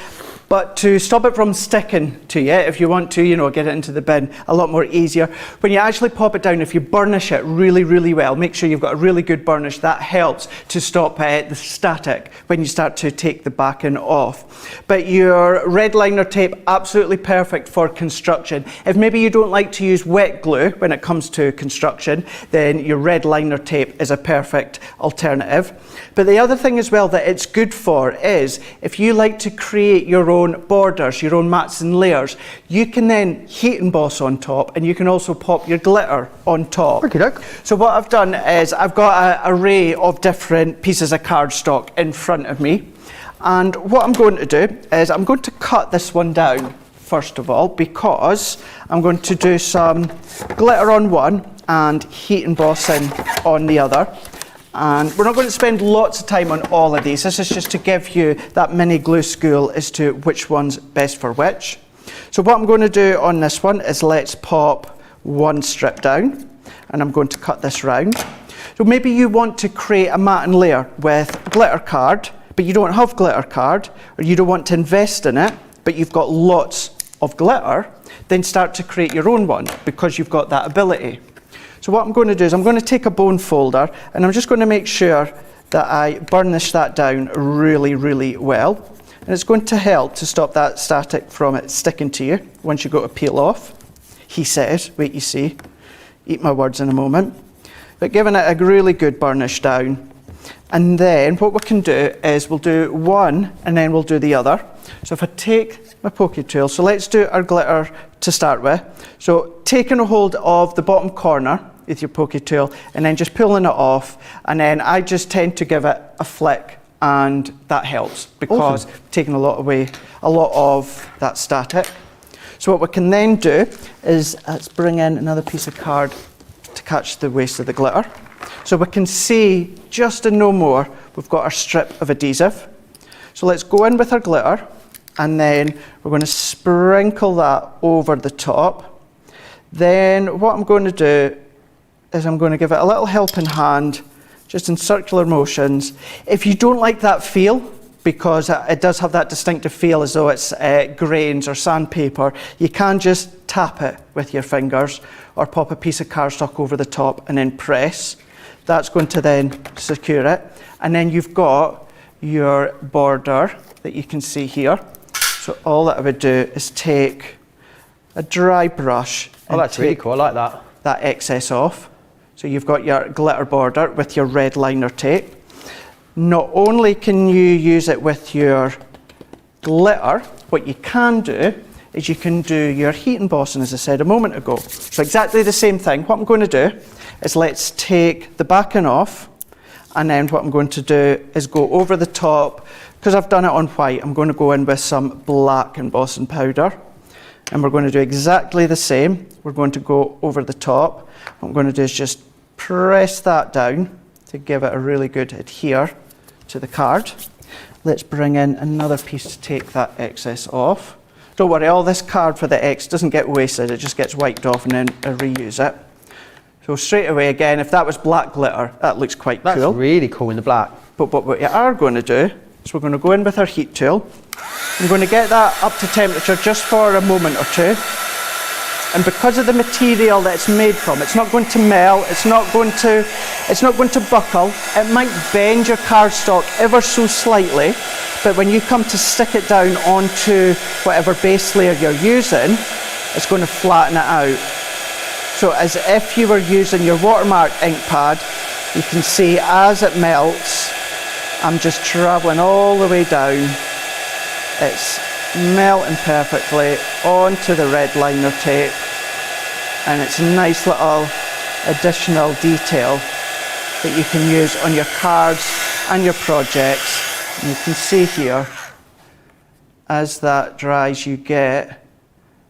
But to stop it from sticking to you, if you want to, you know, get it into the bin a lot more easier, when you actually pop it down, if you burnish it really, really well, make sure you've got a really good burnish, that helps to stop the static when you start to take the backing off. But your red liner tape, absolutely perfect for construction. If maybe you don't like to use wet glue when it comes to construction, then your red liner tape is a perfect alternative. But the other thing as well that it's good for is if you like to create your own borders, your own mats and layers, you can then heat emboss on top, and you can also pop your glitter on top. Okey-doke. So what I've done is I've got an array of different pieces of cardstock in front of me, and what I'm going to do is I'm going to cut this one down first of all, because I'm going to do some glitter on one and heat embossing on the other. And we're not going to spend lots of time on all of these. This is just to give you that mini glue school as to which one's best for which. So what I'm going to do on this one is let's pop one strip down, and I'm going to cut this round. So maybe you want to create a mat and layer with glitter card, but you don't have glitter card, or you don't want to invest in it, but you've got lots of glitter, then start to create your own one because you've got that ability. So what I'm going to do is I'm going to take a bone folder, and I'm just going to make sure that I burnish that down really, really well. And it's going to help to stop that static from it sticking to you once you go to peel off. He says, wait you see, eat my words in a moment. But giving it a really good burnish down. And then what we can do is we'll do one and then we'll do the other. So if I take my pokey tool, so let's do our glitter to start with. So taking a hold of the bottom corner with your pokey tool and then just pulling it off, and then I just tend to give it a flick, and that helps because taking a lot of that static. So what we can then do is let's bring in another piece of card to catch the waste of the glitter. So we can see just in no more we've got our strip of adhesive. So let's go in with our glitter, and then we're going to sprinkle that over the top. Then what I'm going to do is I'm going to give it a little helping hand, just in circular motions. If you don't like that feel, because it does have that distinctive feel as though it's grains or sandpaper, you can just tap it with your fingers or pop a piece of cardstock over the top and then press. That's going to then secure it. And then you've got your border that you can see here. So all that I would do is take a dry brush and that's really cool, I like that excess off. So you've got your glitter border with your red liner tape. Not only can you use it with your glitter, what you can do is you can do your heat embossing, as I said a moment ago. So exactly the same thing. What I'm going to do is let's take the backing off, and then what I'm going to do is go over the top. Because I've done it on white, I'm going to go in with some black embossing powder, and we're going to do exactly the same. We're going to go over the top. What I'm going to do is just press that down to give it a really good adhere to the card. Let's bring in another piece to take that excess off. Don't worry, all this card for the X doesn't get wasted, it just gets wiped off and then I reuse it. So straight away again, if that was black glitter, that looks quite cool. That's really cool in the black. But what we are going to do is we're going to go in with our heat tool. I'm going to get that up to temperature just for a moment or two. And because of the material that it's made from, it's not going to melt, it's not going to buckle. It might bend your cardstock ever so slightly, but when you come to stick it down onto whatever base layer you're using, it's going to flatten it out. So as if you were using your watermark ink pad, you can see as it melts, I'm just traveling all the way down. It's melting perfectly onto the red liner tape, and it's a nice little additional detail that you can use on your cards and your projects. And you can see here, as that dries, you get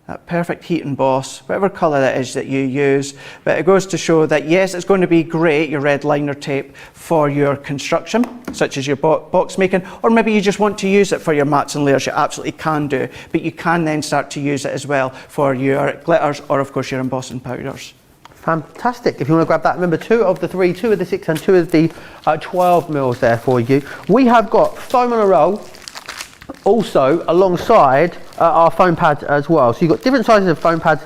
that perfect heat emboss, whatever colour that is that you use. But it goes to show that yes, it's going to be great, your red liner tape, for your construction, such as your box making, or maybe you just want to use it for your mats and layers. You absolutely can do, but you can then start to use it as well for your glitters or of course your embossing powders. Fantastic. If you want to grab that, remember 2 of the 3, 2 of the 6 and 2 of the 12 mils there for you. We have got foam on a roll also alongside our foam pads as well. So you've got different sizes of foam pads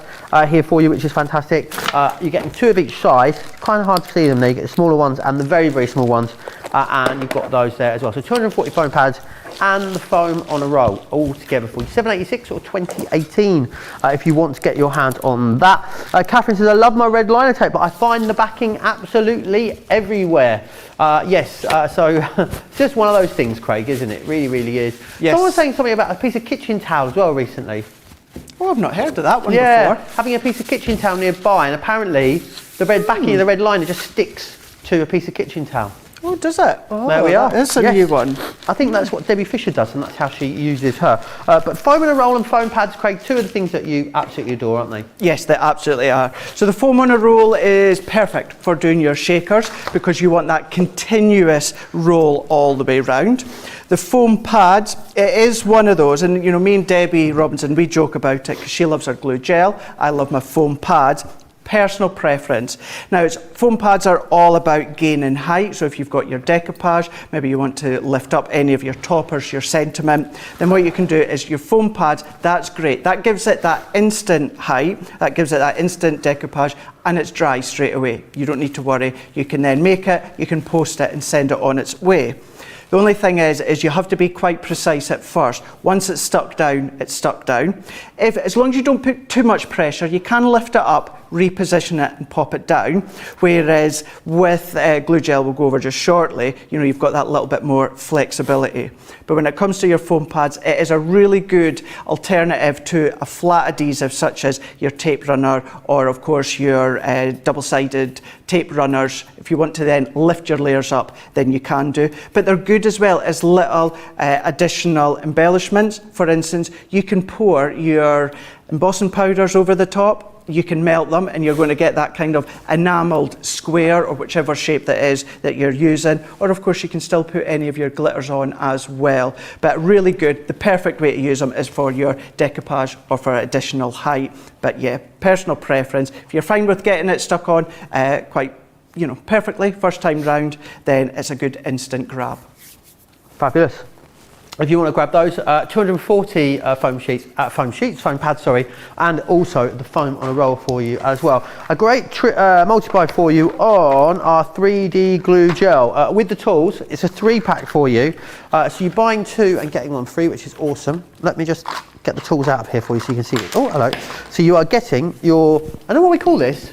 here for you, which is fantastic. You're getting 2 of each size. Kind of hard to see them there. You get the smaller ones and the very, very small ones, and you've got those there as well. So 240 foam pads and the foam on a roll all together for you. 786 or 2018 if you want to get your hands on that. Catherine says, I love my red liner tape, but I find the backing absolutely everywhere. Yes, so it's just one of those things, Craig, isn't it? Really, really is. Yes. Someone was saying something about a piece of kitchen towel as well recently. Oh, I've not heard of that one before. Having a piece of kitchen towel nearby, and apparently the red backing of the red liner just sticks to a piece of kitchen towel. Oh, does it? Oh, there we are. That's a new one. I think that's what Debbie Fisher does, and that's how she uses her. But foam on a roll and foam pads, Craig, 2 of the things that you absolutely adore, aren't they? Yes, they absolutely are. So the foam on a roll is perfect for doing your shakers because you want that continuous roll all the way round. The foam pads, it is one of those, and you know, me and Debbie Robinson, we joke about it because she loves her glue gel. I love my foam pads. Personal preference. Now, foam pads are all about gain in height, so if you've got your decoupage, maybe you want to lift up any of your toppers, your sentiment, then what you can do is your foam pads, that's great. That gives it that instant height, that gives it that instant decoupage, and it's dry straight away. You don't need to worry. You can then make it, you can post it and send it on its way. The only thing is you have to be quite precise at first. Once it's stuck down, it's stuck down. As long as you don't put too much pressure, you can lift it up, reposition it and pop it down. Whereas with glue gel, we'll go over just shortly, you know, you've got that little bit more flexibility. But when it comes to your foam pads, it is a really good alternative to a flat adhesive such as your tape runner or of course your double-sided tape runners. If you want to then lift your layers up, then you can do. But they're good as well as little additional embellishments. For instance, you can pour your embossing powders over the top. You can melt them and you're going to get that kind of enameled square or whichever shape that is that you're using. Or of course you can still put any of your glitters on as well. But really good, the perfect way to use them is for your decoupage or for additional height. But yeah, personal preference. If you're fine with getting it stuck on quite, you know, perfectly first time round, then it's a good instant grab. Fabulous. If you want to grab those, 240 foam pads, sorry, and also the foam on a roll for you as well. A great multi-buy for you on our 3D glue gel. With the tools, it's a 3-pack for you. So you're buying 2 and getting 1 free, which is awesome. Let me just get the tools out of here for you so you can see it. Oh, hello. So you are getting your, I don't know what we call this.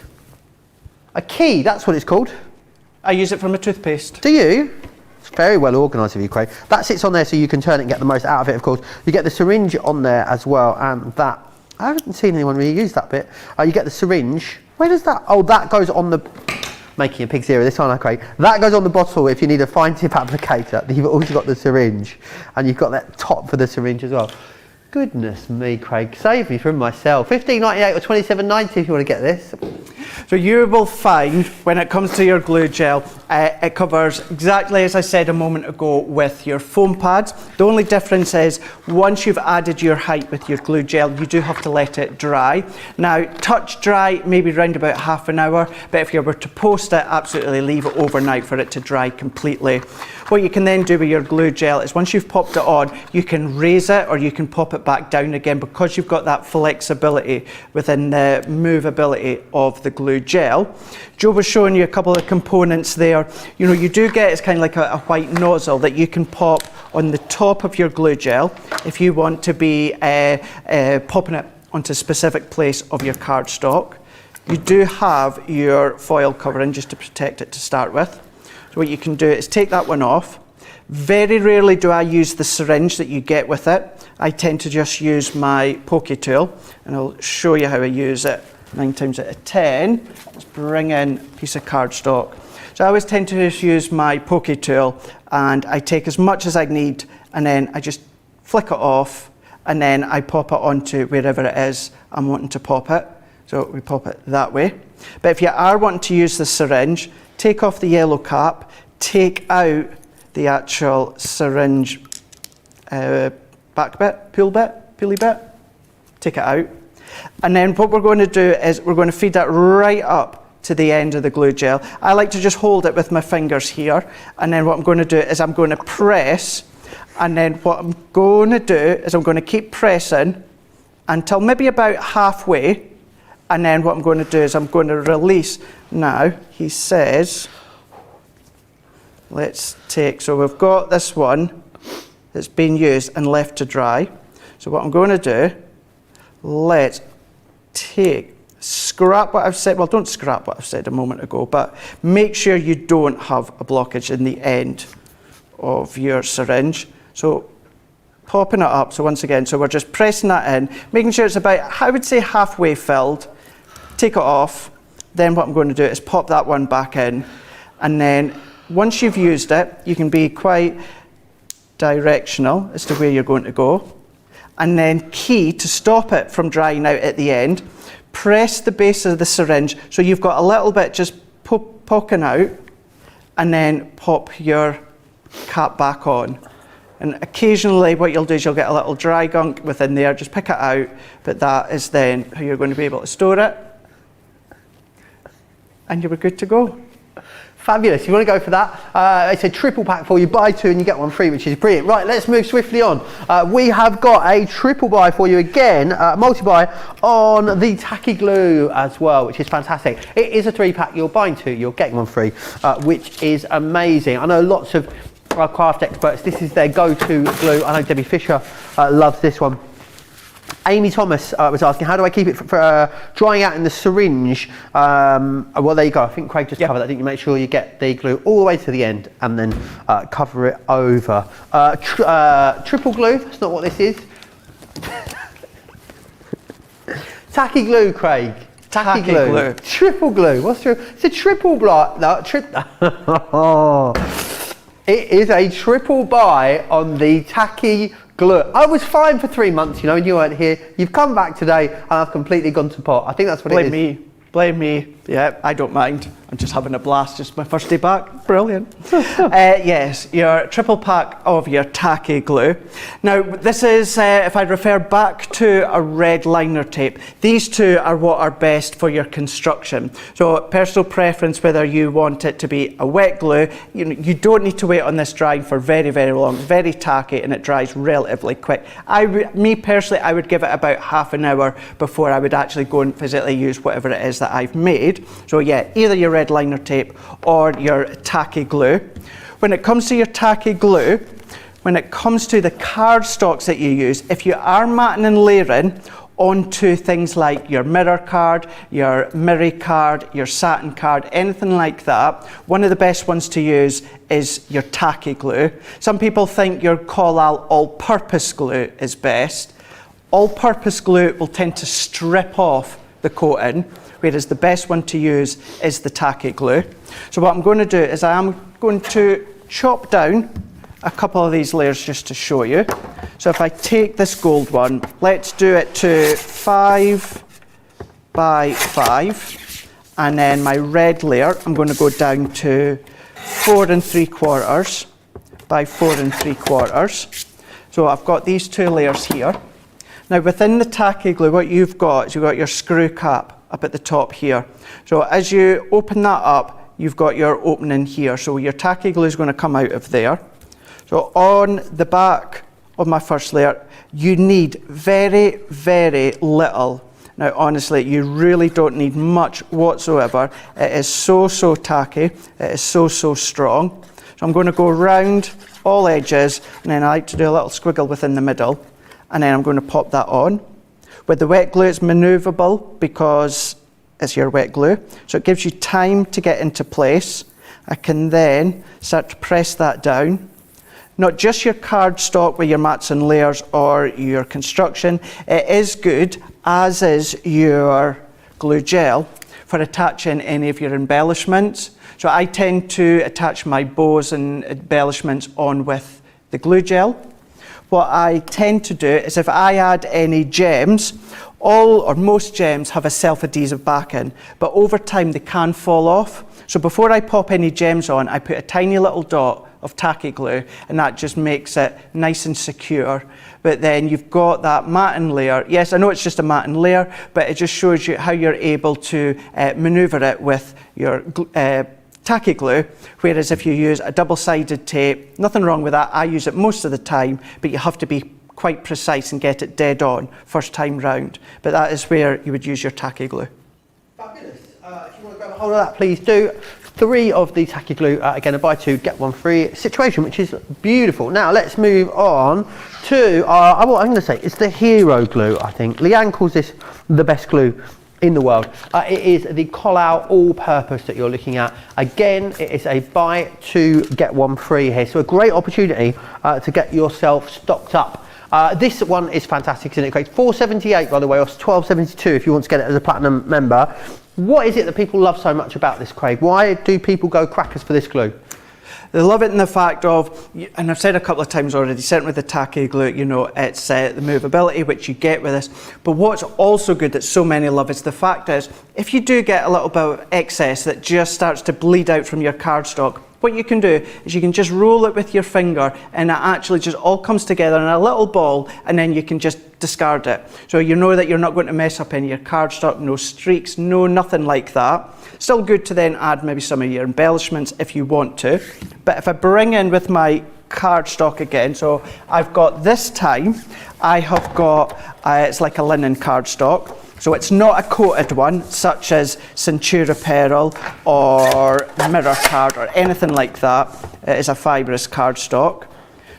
A key, that's what it's called. I use it for my toothpaste. Do you? It's very well organised of you, Craig. That sits on there so you can turn it and get the most out of it, of course. You get the syringe on there as well, and that, I haven't seen anyone really use that bit. You get the syringe. Where does that, oh, that goes on the, making a pig's ear this time, Craig. That goes on the bottle if you need a fine tip applicator. You've also got the syringe, and you've got that top for the syringe as well. Goodness me, Craig, save me from myself. $15.98 or $27.90 if you want to get this. So you will find when it comes to your glue gel, it covers exactly as I said a moment ago with your foam pads. The only difference is once you've added your height with your glue gel, you do have to let it dry. Now, touch dry, maybe around about half an hour, but if you were to post it, absolutely leave it overnight for it to dry completely. What you can then do with your glue gel is once you've popped it on, you can raise it or you can pop it back down again because you've got that flexibility within the movability of the glue gel. Joe was showing you a couple of components there. You know, you do get, it's kind of like a white nozzle that you can pop on the top of your glue gel if you want to be popping it onto a specific place of your cardstock. You do have your foil covering just to protect it to start with. So what you can do is take that one off. Very rarely do I use the syringe that you get with it. I tend to just use my pokey tool, and I'll show you how I use it 9 times out of 10. Let's bring in a piece of cardstock. So I always tend to just use my pokey tool, and I take as much as I need, and then I just flick it off, and then I pop it onto wherever it is I'm wanting to pop it. So we pop it that way. But if you are wanting to use the syringe, take off the yellow cap, take out the actual syringe back bit, pulley bit, take it out. And then what we're going to do is we're going to feed that right up to the end of the glue gel. I like to just hold it with my fingers here, and then what I'm going to do is I'm going to press And then what I'm going to do is I'm going to keep pressing until maybe about halfway. And then what I'm going to do is I'm going to release. Now, he says, let's take, so we've got this one that's been used and left to dry. So what I'm going to do, let's scrap what I've said. Well, don't scrap what I've said a moment ago, but make sure you don't have a blockage in the end of your syringe. So popping it up, so once again, so we're just pressing that in, making sure it's about, I would say, halfway filled. Take it off. Then what I'm going to do is pop that one back in. And then once you've used it, you can be quite directional as to where you're going to go. And then key to stop it from drying out at the end, press the base of the syringe so you've got a little bit just poking out, and then pop your cap back on. And occasionally what you'll do is you'll get a little dry gunk within there, just pick it out, but that is then how you're going to be able to store it. And you were good to go. Fabulous, you want to go for that? It's a triple pack for you, buy two and you get one free, which is brilliant. Right, let's move swiftly on. We have got a triple buy for you again, multi-buy on the tacky glue as well, which is fantastic. It is a 3-pack, you're buying two, you're getting one free, which is amazing. I know lots of our craft experts, this is their go-to glue. I know Debbie Fisher loves this one. Amy Thomas was asking, how do I keep it for drying out in the syringe? Well, there you go. I think Craig just covered that. I think you make sure you get the glue all the way to the end and then cover it over. Triple glue, that's not what this is. Tacky glue, Craig. Tacky glue. Triple glue. What's true? It's a triple block. No, it is a triple buy on the tacky glue. I was fine for 3 months, you know, and you weren't here. You've come back today and I've completely gone to pot. I think that's what it is. Blame me. Yeah, I don't mind. I'm just having a blast. Just my first day back. Brilliant. Yes, your triple pack of your tacky glue. Now, this is, if I refer back to a red liner tape, these two are what are best for your construction. So, personal preference, whether you want it to be a wet glue, you don't need to wait on this drying for very, very long. It's very tacky and it dries relatively quick. Me personally, I would give it about half an hour before I would actually go and physically use whatever it is that I've made. So yeah, either your red liner tape or your tacky glue. When it comes to your tacky glue, when it comes to the cardstocks that you use, if you are matting and layering onto things like your mirror card, your Miri card, your satin card, anything like that, one of the best ones to use is your tacky glue. Some people think your Collal all-purpose glue is best. All-purpose glue will tend to strip off the coating, whereas the best one to use is the tacky glue. So what I'm going to do is I am going to chop down a couple of these layers just to show you. So if I take this gold one, let's do it to 5 by 5, and then my red layer, I'm going to go down to 4 3/4 by 4 3/4. So I've got these two layers here. Now within the tacky glue, what you've got is you've got your screw cap up at the top here. So as you open that up, you've got your opening here. So your tacky glue is going to come out of there. So on the back of my first layer, you need very, very little. Now honestly, you really don't need much whatsoever. It is so, so tacky. It is so, so strong. So I'm going to go around all edges, and then I like to do a little squiggle within the middle, and then I'm going to pop that on. With the wet glue, it's manoeuvrable because it's your wet glue. So it gives you time to get into place. I can then start to press that down. Not just your cardstock with your mats and layers or your construction. It is good, as is your glue gel, for attaching any of your embellishments. So I tend to attach my bows and embellishments on with the glue gel. What I tend to do is if I add any gems, all or most gems have a self-adhesive backing, but over time they can fall off. So before I pop any gems on, I put a tiny little dot of tacky glue, and that just makes it nice and secure. But then you've got that matting layer. Yes, I know it's just a matting layer, but it just shows you how you're able to maneuver it with your tacky glue, whereas if you use a double-sided tape, nothing wrong with that. I use it most of the time, but you have to be quite precise and get it dead on first time round. But that is where you would use your tacky glue. Fabulous. If you want to grab a hold of that, please do. 3 of the tacky glue, again, a buy 2, get 1 free situation, which is beautiful. Now let's move on to, I'm going to say, it's the hero glue, I think. Leanne calls this the best glue in the world. It is the Call-Out all-purpose that you're looking at. Again, it is a buy 2, get 1 free here. So a great opportunity to get yourself stocked up. This one is fantastic, isn't it, Craig? $4.78, by the way, or $12.72 if you want to get it as a platinum member. What is it that people love so much about this, Craig? Why do people go crackers for this glue? They love it in the fact of, and I've said a couple of times already, certainly with the tacky glue, you know, it's the movability which you get with this. But what's also good that so many love is the fact is, if you do get a little bit of excess that just starts to bleed out from your cardstock, what you can do is you can just roll it with your finger and it actually just all comes together in a little ball, and then you can just discard it. So you know that you're not going to mess up any of your cardstock, no streaks, no nothing like that. Still good to then add maybe some of your embellishments if you want to. But if I bring in with my cardstock again, so I've got this time, I have got, it's like a linen cardstock. So it's not a coated one, such as Centura Pearl or Mirror Card or anything like that. It is a fibrous cardstock.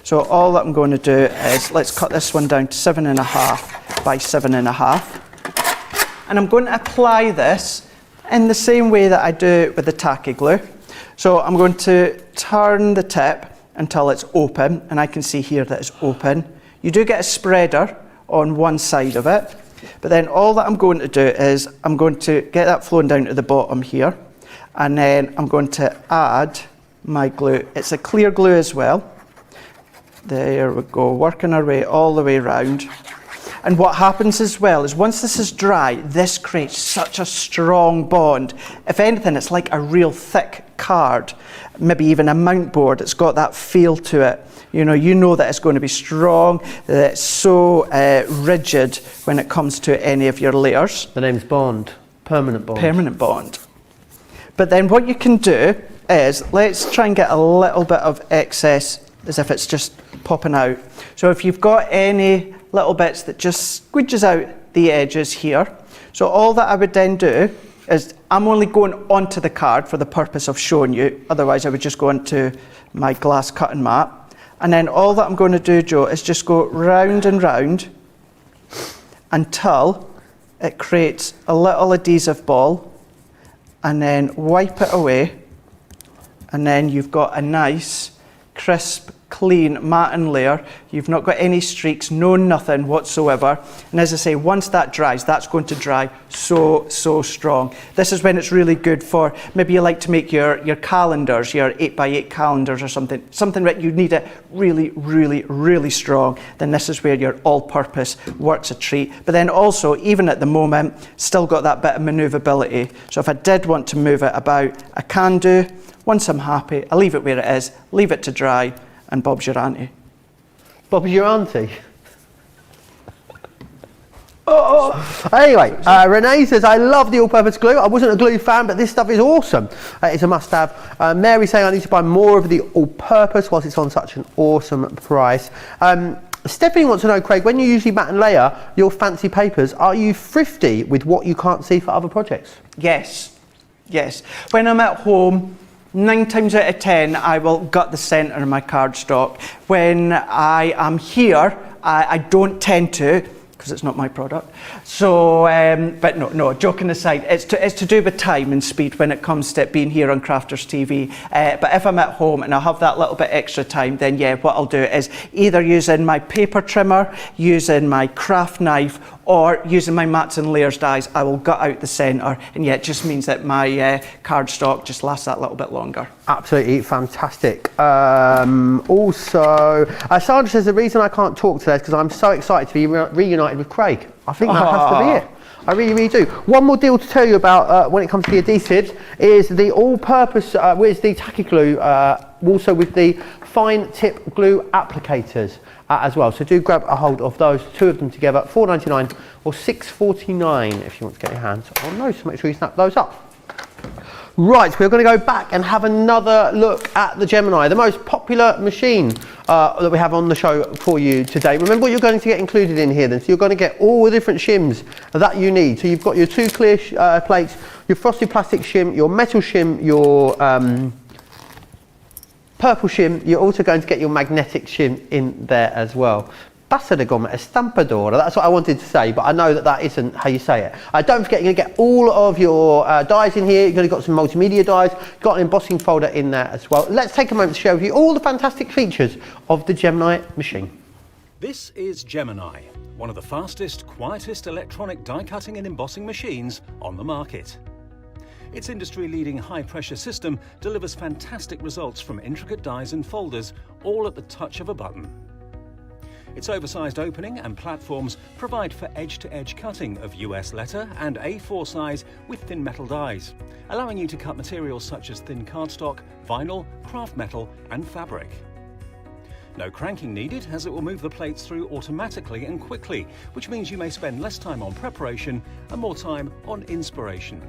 So all that I'm going to do is, let's cut this one down to 7.5 by 7.5. And I'm going to apply this in the same way that I do with the tacky glue. So I'm going to turn the tip until it's open, and I can see here that it's open. You do get a spreader on one side of it. But then all that I'm going to do is I'm going to get that flowing down to the bottom here, and then I'm going to add my glue. It's a clear glue as well. There we go, working our way all the way around. And what happens as well is once this is dry, this creates such a strong bond. If anything, it's like a real thick card, maybe even a mount board. It's got that feel to it. You know that it's going to be strong, that it's so rigid when it comes to any of your layers. The name's Bond, permanent bond. Permanent bond. But then what you can do is, let's try and get a little bit of excess as if it's just popping out. So if you've got any little bits that just squidges out the edges here, so all that I would then do is, I'm only going onto the card for the purpose of showing you, otherwise I would just go into my glass cutting mat. And then all that I'm going to do, Joe, is just go round and round until it creates a little adhesive ball, and then wipe it away, and then you've got a nice, crisp, clean matting layer. You've not got any streaks, no nothing whatsoever. And as I say, once that dries, that's going to dry so strong. This is when it's really good for, maybe you like to make your calendars, your 8x8 calendars or something that you need it really strong. Then this is where your all-purpose works a treat. But then also, even at the moment, still got that bit of maneuverability. So if I did want to move it about, I can do. Once I'm happy, I leave it where it is, leave it to dry, and Bob's your auntie. Bob's your auntie? Anyway, Renee says, I love the all-purpose glue. I wasn't a glue fan, but this stuff is awesome. It's a must-have. Mary saying I need to buy more of the all-purpose whilst it's on such an awesome price. Stephanie wants to know, Craig, when you usually mat and layer your fancy papers, are you thrifty with what you can't see for other projects? Yes. When I'm at home, 9 times out of 10, I will gut the centre of my cardstock. When I am here, I don't tend to, because it's not my product. So, but no, joking aside, it's to do with time and speed when it comes to being here on Crafters TV. But if I'm at home and I have that little bit extra time, then yeah, what I'll do is either using my paper trimmer, using my craft knife, or using my mats and layers dies, I will gut out the centre, and yeah, it just means that my cardstock just lasts that little bit longer. Absolutely fantastic. Also, Sandra says the reason I can't talk today is because I'm so excited to be reunited with Craig. I think that has to be it. I really do. One more deal to tell you about when it comes to the adhesives is the all-purpose with the tacky glue, also with the fine tip glue applicators as well. So do grab a hold of those, 2 of them together, $4.99 or $6.49 if you want to get your hands on those. So make sure you snap those up. Right, we're going to go back and have another look at the Gemini, the most popular machine that we have on the show for you today. Remember what you're going to get included in here then. So you're going to get all the different shims that you need. So you've got your two clear plates, your frosted plastic shim, your metal shim, your purple shim. You're also going to get your magnetic shim in there as well. Passa de gomma estampadora, that's what I wanted to say, but I know that that isn't how you say it. Don't forget, you're going to get all of your dies in here. You're going to got some multimedia dies, got an embossing folder in there as well. Let's take a moment to share with you all the fantastic features of the Gemini machine. This is Gemini, one of the fastest, quietest electronic die cutting and embossing machines on the market. Its industry-leading high-pressure system delivers fantastic results from intricate dies and folders, all at the touch of a button. Its oversized opening and platforms provide for edge-to-edge cutting of US letter and A4 size with thin metal dies, allowing you to cut materials such as thin cardstock, vinyl, craft metal and fabric. No cranking needed, as it will move the plates through automatically and quickly, which means you may spend less time on preparation and more time on inspiration.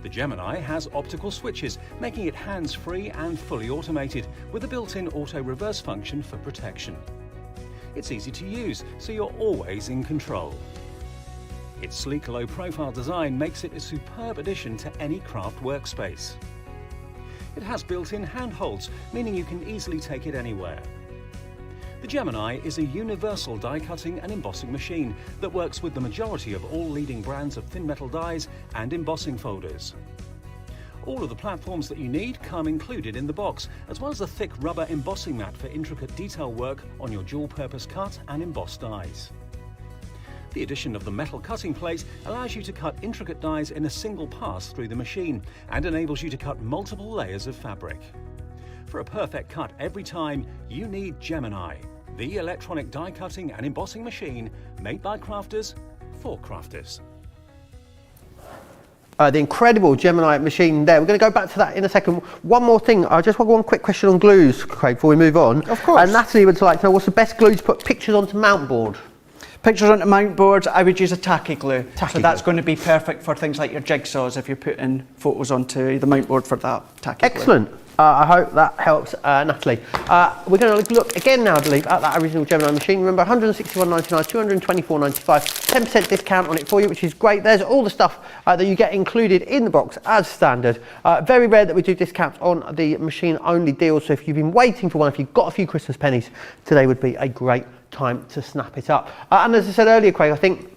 The Gemini has optical switches, making it hands-free and fully automated, with a built-in auto-reverse function for protection. It's easy to use, so you're always in control. Its sleek, low-profile design makes it a superb addition to any craft workspace. It has built-in handholds, meaning you can easily take it anywhere. The Gemini is a universal die-cutting and embossing machine that works with the majority of all leading brands of thin metal dies and embossing folders. All of the platforms that you need come included in the box, as well as a thick rubber embossing mat for intricate detail work on your dual-purpose cut and embossed dies. The addition of the metal cutting plate allows you to cut intricate dies in a single pass through the machine and enables you to cut multiple layers of fabric. For a perfect cut every time, you need Gemini, the electronic die cutting and embossing machine made by crafters for crafters. The incredible Gemini machine there. We're going to go back to that in a second. One more thing, I just want one quick question on glues, Craig, before we move on. Of course. And Natalie would like to know, what's the best glue to put pictures onto mount board? Pictures onto mount boards, I would use a tacky glue. Tacky so that's glue. going to be perfect for things like your jigsaws if you're putting photos onto the mount board for that tacky glue. Excellent. I hope that helps, Natalie. We're going to look again now, I believe, at that original Gemini machine. Remember, $161.99, $224.95, 10% discount on it for you, which is great. There's all the stuff that you get included in the box as standard. Very rare that we do discounts on the machine-only deals, so if you've been waiting for one, if you've got a few Christmas pennies, today would be a great time to snap it up. And as I said earlier, Craig, I think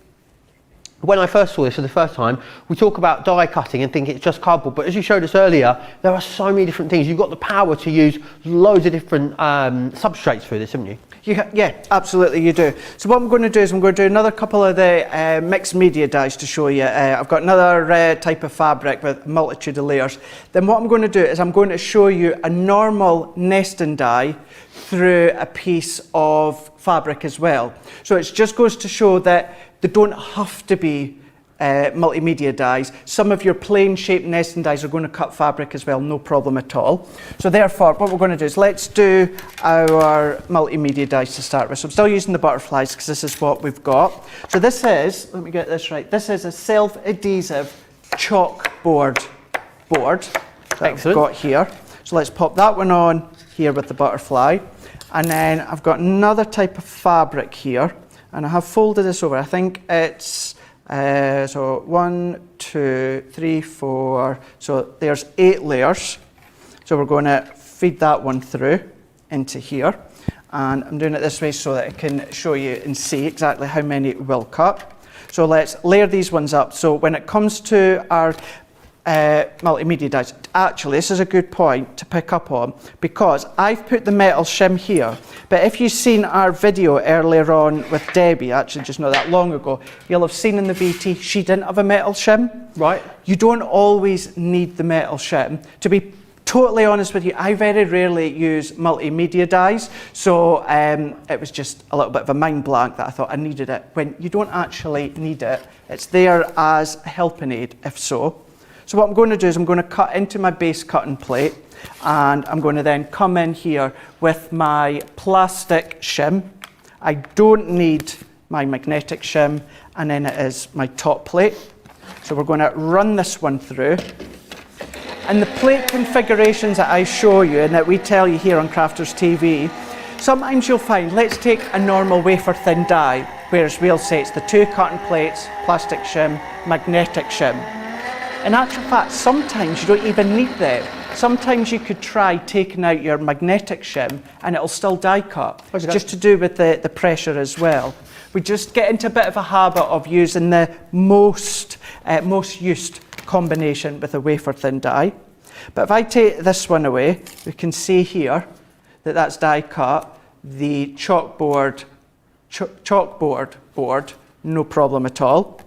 when I first saw this for the first time, we talk about die cutting and think it's just cardboard, but as you showed us earlier, there are so many different things. You've got the power to use loads of different substrates through this, haven't you? Yeah, absolutely you do. So what I'm going to do is I'm going to do another couple of the mixed media dies to show you. I've got another type of fabric with a multitude of layers. Then what I'm going to do is I'm going to show you a normal nesting die through a piece of fabric as well. So it just goes to show that they don't have to be multimedia dies. Some of your plain shaped nesting dies are going to cut fabric as well, no problem at all. So therefore, what we're going to do is let's do our multimedia dies to start with. So I'm still using the butterflies because this is what we've got. So this is, let me get this right, this is a self-adhesive chalkboard board that I've got here. So let's pop that one on here with the butterfly. And then I've got another type of fabric here, and I have folded this over. I think it's so 1, 2, 3, 4. So there's 8 layers. So we're going to feed that one through into here. And I'm doing it this way so that I can show you and see exactly how many it will cut. So let's layer these ones up. So when it comes to our multimedia dies, actually this is a good point to pick up on because I've put the metal shim here, but if you've seen our video earlier on with Debbie, actually just not that long ago, you'll have seen in the VT she didn't have a metal shim. Right. You don't always need the metal shim. To be totally honest with you, I very rarely use multimedia dies, so it was just a little bit of a mind blank that I thought I needed it, when you don't actually need it. It's there as a helping aid if so. So what I'm going to do is I'm going to cut into my base cutting plate, and I'm going to then come in here with my plastic shim. I don't need my magnetic shim, and then it is my top plate. So we're going to run this one through, And the plate configurations that I show you and that we tell you here on Crafters TV, sometimes you'll find, let's take a normal wafer thin die, whereas we'll say it's the 2 cotton plates, plastic shim, magnetic shim. In actual fact, sometimes you don't even need that. Sometimes you could try taking out your magnetic shim and it'll still die cut. It's just to do with the pressure as well. We just get into a bit of a habit of using the most used combination with a wafer thin die. But if I take this one away, we can see here that that's die cut. The chalkboard board, no problem at all.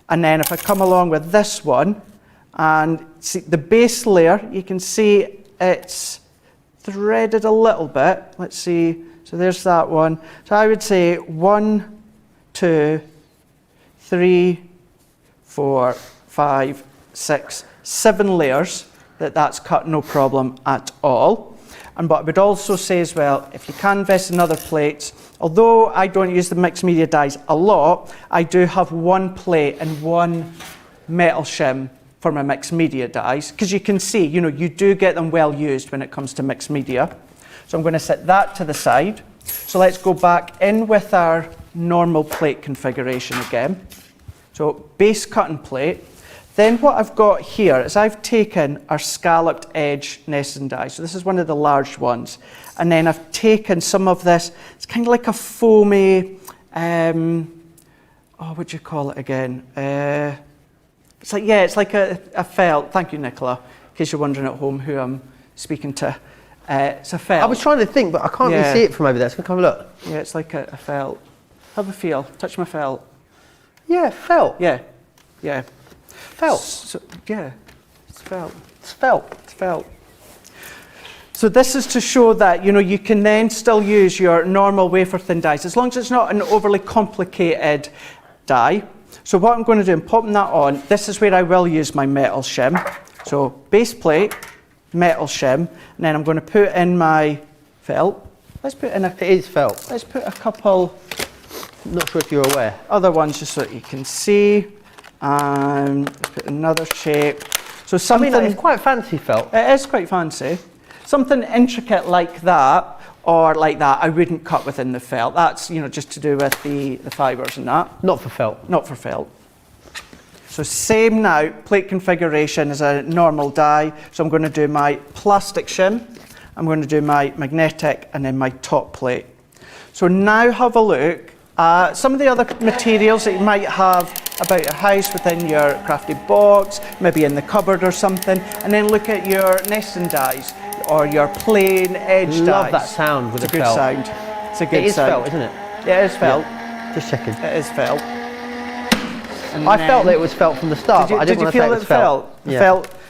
And then if I come along with this one and see the base layer, you can see it's threaded a little bit. Let's see, so there's that one. So I would say 1, 2, 3, 4, 5, 6, 7 layers that's cut no problem at all. And what I would also say as well, if you can invest in other plates, although I don't use the mixed media dies a lot, I do have 1 plate and 1 metal shim for my mixed media dies, because you can see, you do get them well used when it comes to mixed media. So I'm going to set that to the side. So let's go back in with our normal plate configuration again. So base cutting plate. Then what I've got here is I've taken our scalloped edge nesting die. So this is one of the large ones. And then I've taken some of this, it's kind of like a foamy, what do you call it again? It's like a felt. Thank you, Nicola, in case you're wondering at home who I'm speaking to. It's a felt. I was trying to think, but I can't really see it from over there, so come have a look. Yeah, it's like a felt. Have a feel, touch my felt. Yeah, felt. Yeah. Felt. So, yeah, it's felt. It's felt. It's felt. So this is to show that, you can then still use your normal wafer thin dies, as long as it's not an overly complicated die. So what I'm going to do, I'm popping that on. This is where I will use my metal shim. So base plate, metal shim, and then I'm going to put in my felt. Let's put in It is felt. Let's put a couple. Not sure if you're aware. Other ones just so that you can see. And let's put another shape. So something. It's quite fancy felt. It is quite fancy. Something intricate like that, or like that, I wouldn't cut within the felt. That's just to do with the fibres and that. Not for felt. Not for felt. So same now, plate configuration is a normal die. So I'm going to do my plastic shim, I'm going to do my magnetic, and then my top plate. So now have a look at some of the other materials that you might have about your house, within your crafty box, maybe in the cupboard or something, and then look at your nesting dies or your plain edge dies. Love that sound with the felt. It's a good sound. It's a good sound. It is felt, isn't it? Yeah, it is felt. Yeah. Just checking. It is felt. I felt that it was felt from the start, but I didn't want to say it was felt.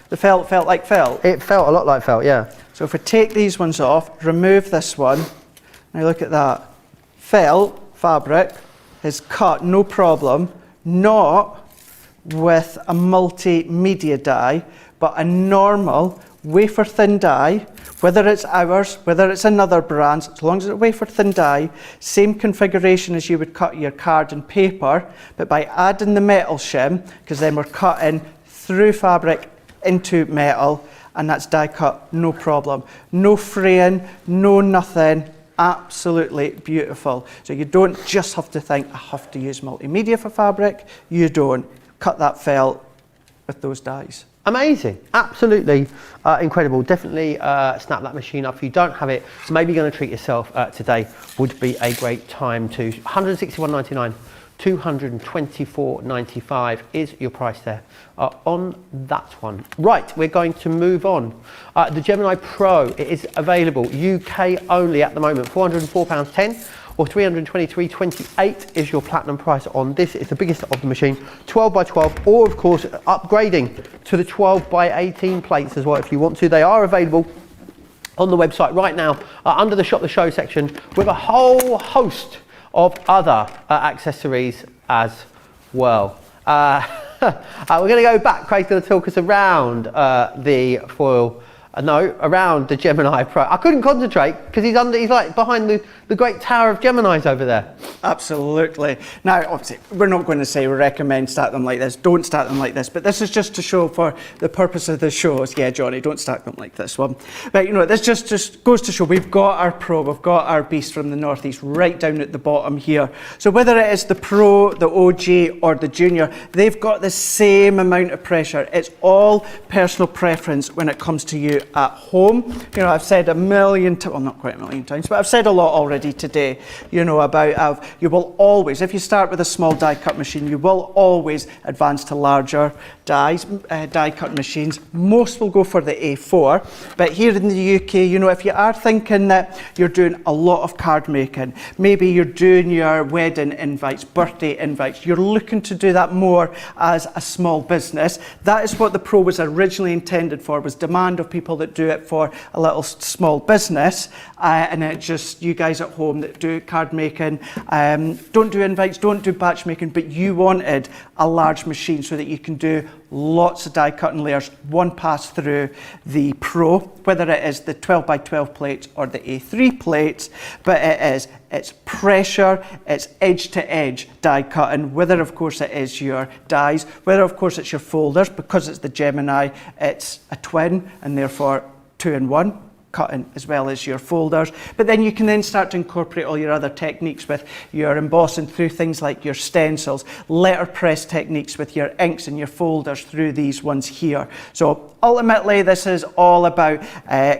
The felt felt like felt? It felt a lot like felt, yeah. So if we take these ones off, remove this one, now look at that. Felt fabric is cut, no problem, not with a multimedia die, but a normal wafer thin die, whether it's ours, whether it's another brand's, as long as it's a wafer thin die, same configuration as you would cut your card and paper, but by adding the metal shim, because then we're cutting through fabric into metal, and that's die cut, no problem. No fraying, no nothing. Absolutely beautiful. So you don't just have to think, I have to use multimedia for fabric. You don't. Cut that felt with those dies. Amazing, absolutely incredible. Definitely snap that machine up. If you don't have it, maybe you're going to treat yourself today. Would be a great time to. $161.99, $224.95 is your price there on that one. Right, we're going to move on. The Gemini Pro, it is available UK only at the moment, £404.10 or $323.28 is your platinum price on this. It's the biggest of the machine, 12 by 12, or of course upgrading to the 12 by 18 plates as well if you want to. They are available on the website right now under the Shop the Show section with a whole host of other accessories as well. We're going to go back. Craig's going to talk us around the foil No, around the Gemini Pro. I couldn't concentrate because he's like behind the great tower of Geminis over there. Absolutely. Now, obviously, we're not going to say we recommend start them like this. Don't start them like this. But this is just to show for the purpose of the shows. Yeah, Johnny, don't start them like this one. But, you know, this just goes to show we've got our Pro, we've got our beast from the Northeast right down at the bottom here. So whether it is the Pro, the OG, or the Junior, they've got the same amount of pressure. It's all personal preference when it comes to you at home. You know, I've said a million times, well, not quite a million times, but I've said a lot already today, you know, about how you will always, if you start with a small die cut machine, you will always advance to larger die cut machines. Most will go for the A4, but here in the UK, you know, if you are thinking that you're doing a lot of card making, maybe you're doing your wedding invites, birthday invites, you're looking to do that more as a small business, that is what the Pro was originally intended for, was demand of people that do it for a little small business, and it's just you guys at home that do card making, don't do invites, don't do batch making, but you wanted a large machine so that you can do lots of die cutting layers, one pass through the Pro, whether it is the 12x12 plates or the A3 plates, but it's pressure, it's edge to edge die cutting, whether of course it is your dies, whether of course it's your folders, because it's the Gemini, it's a twin and therefore 2-in-1. Cutting as well as your folders, but then you can then start to incorporate all your other techniques with your embossing through things like your stencils, letterpress techniques with your inks and your folders through these ones here. So ultimately this is all about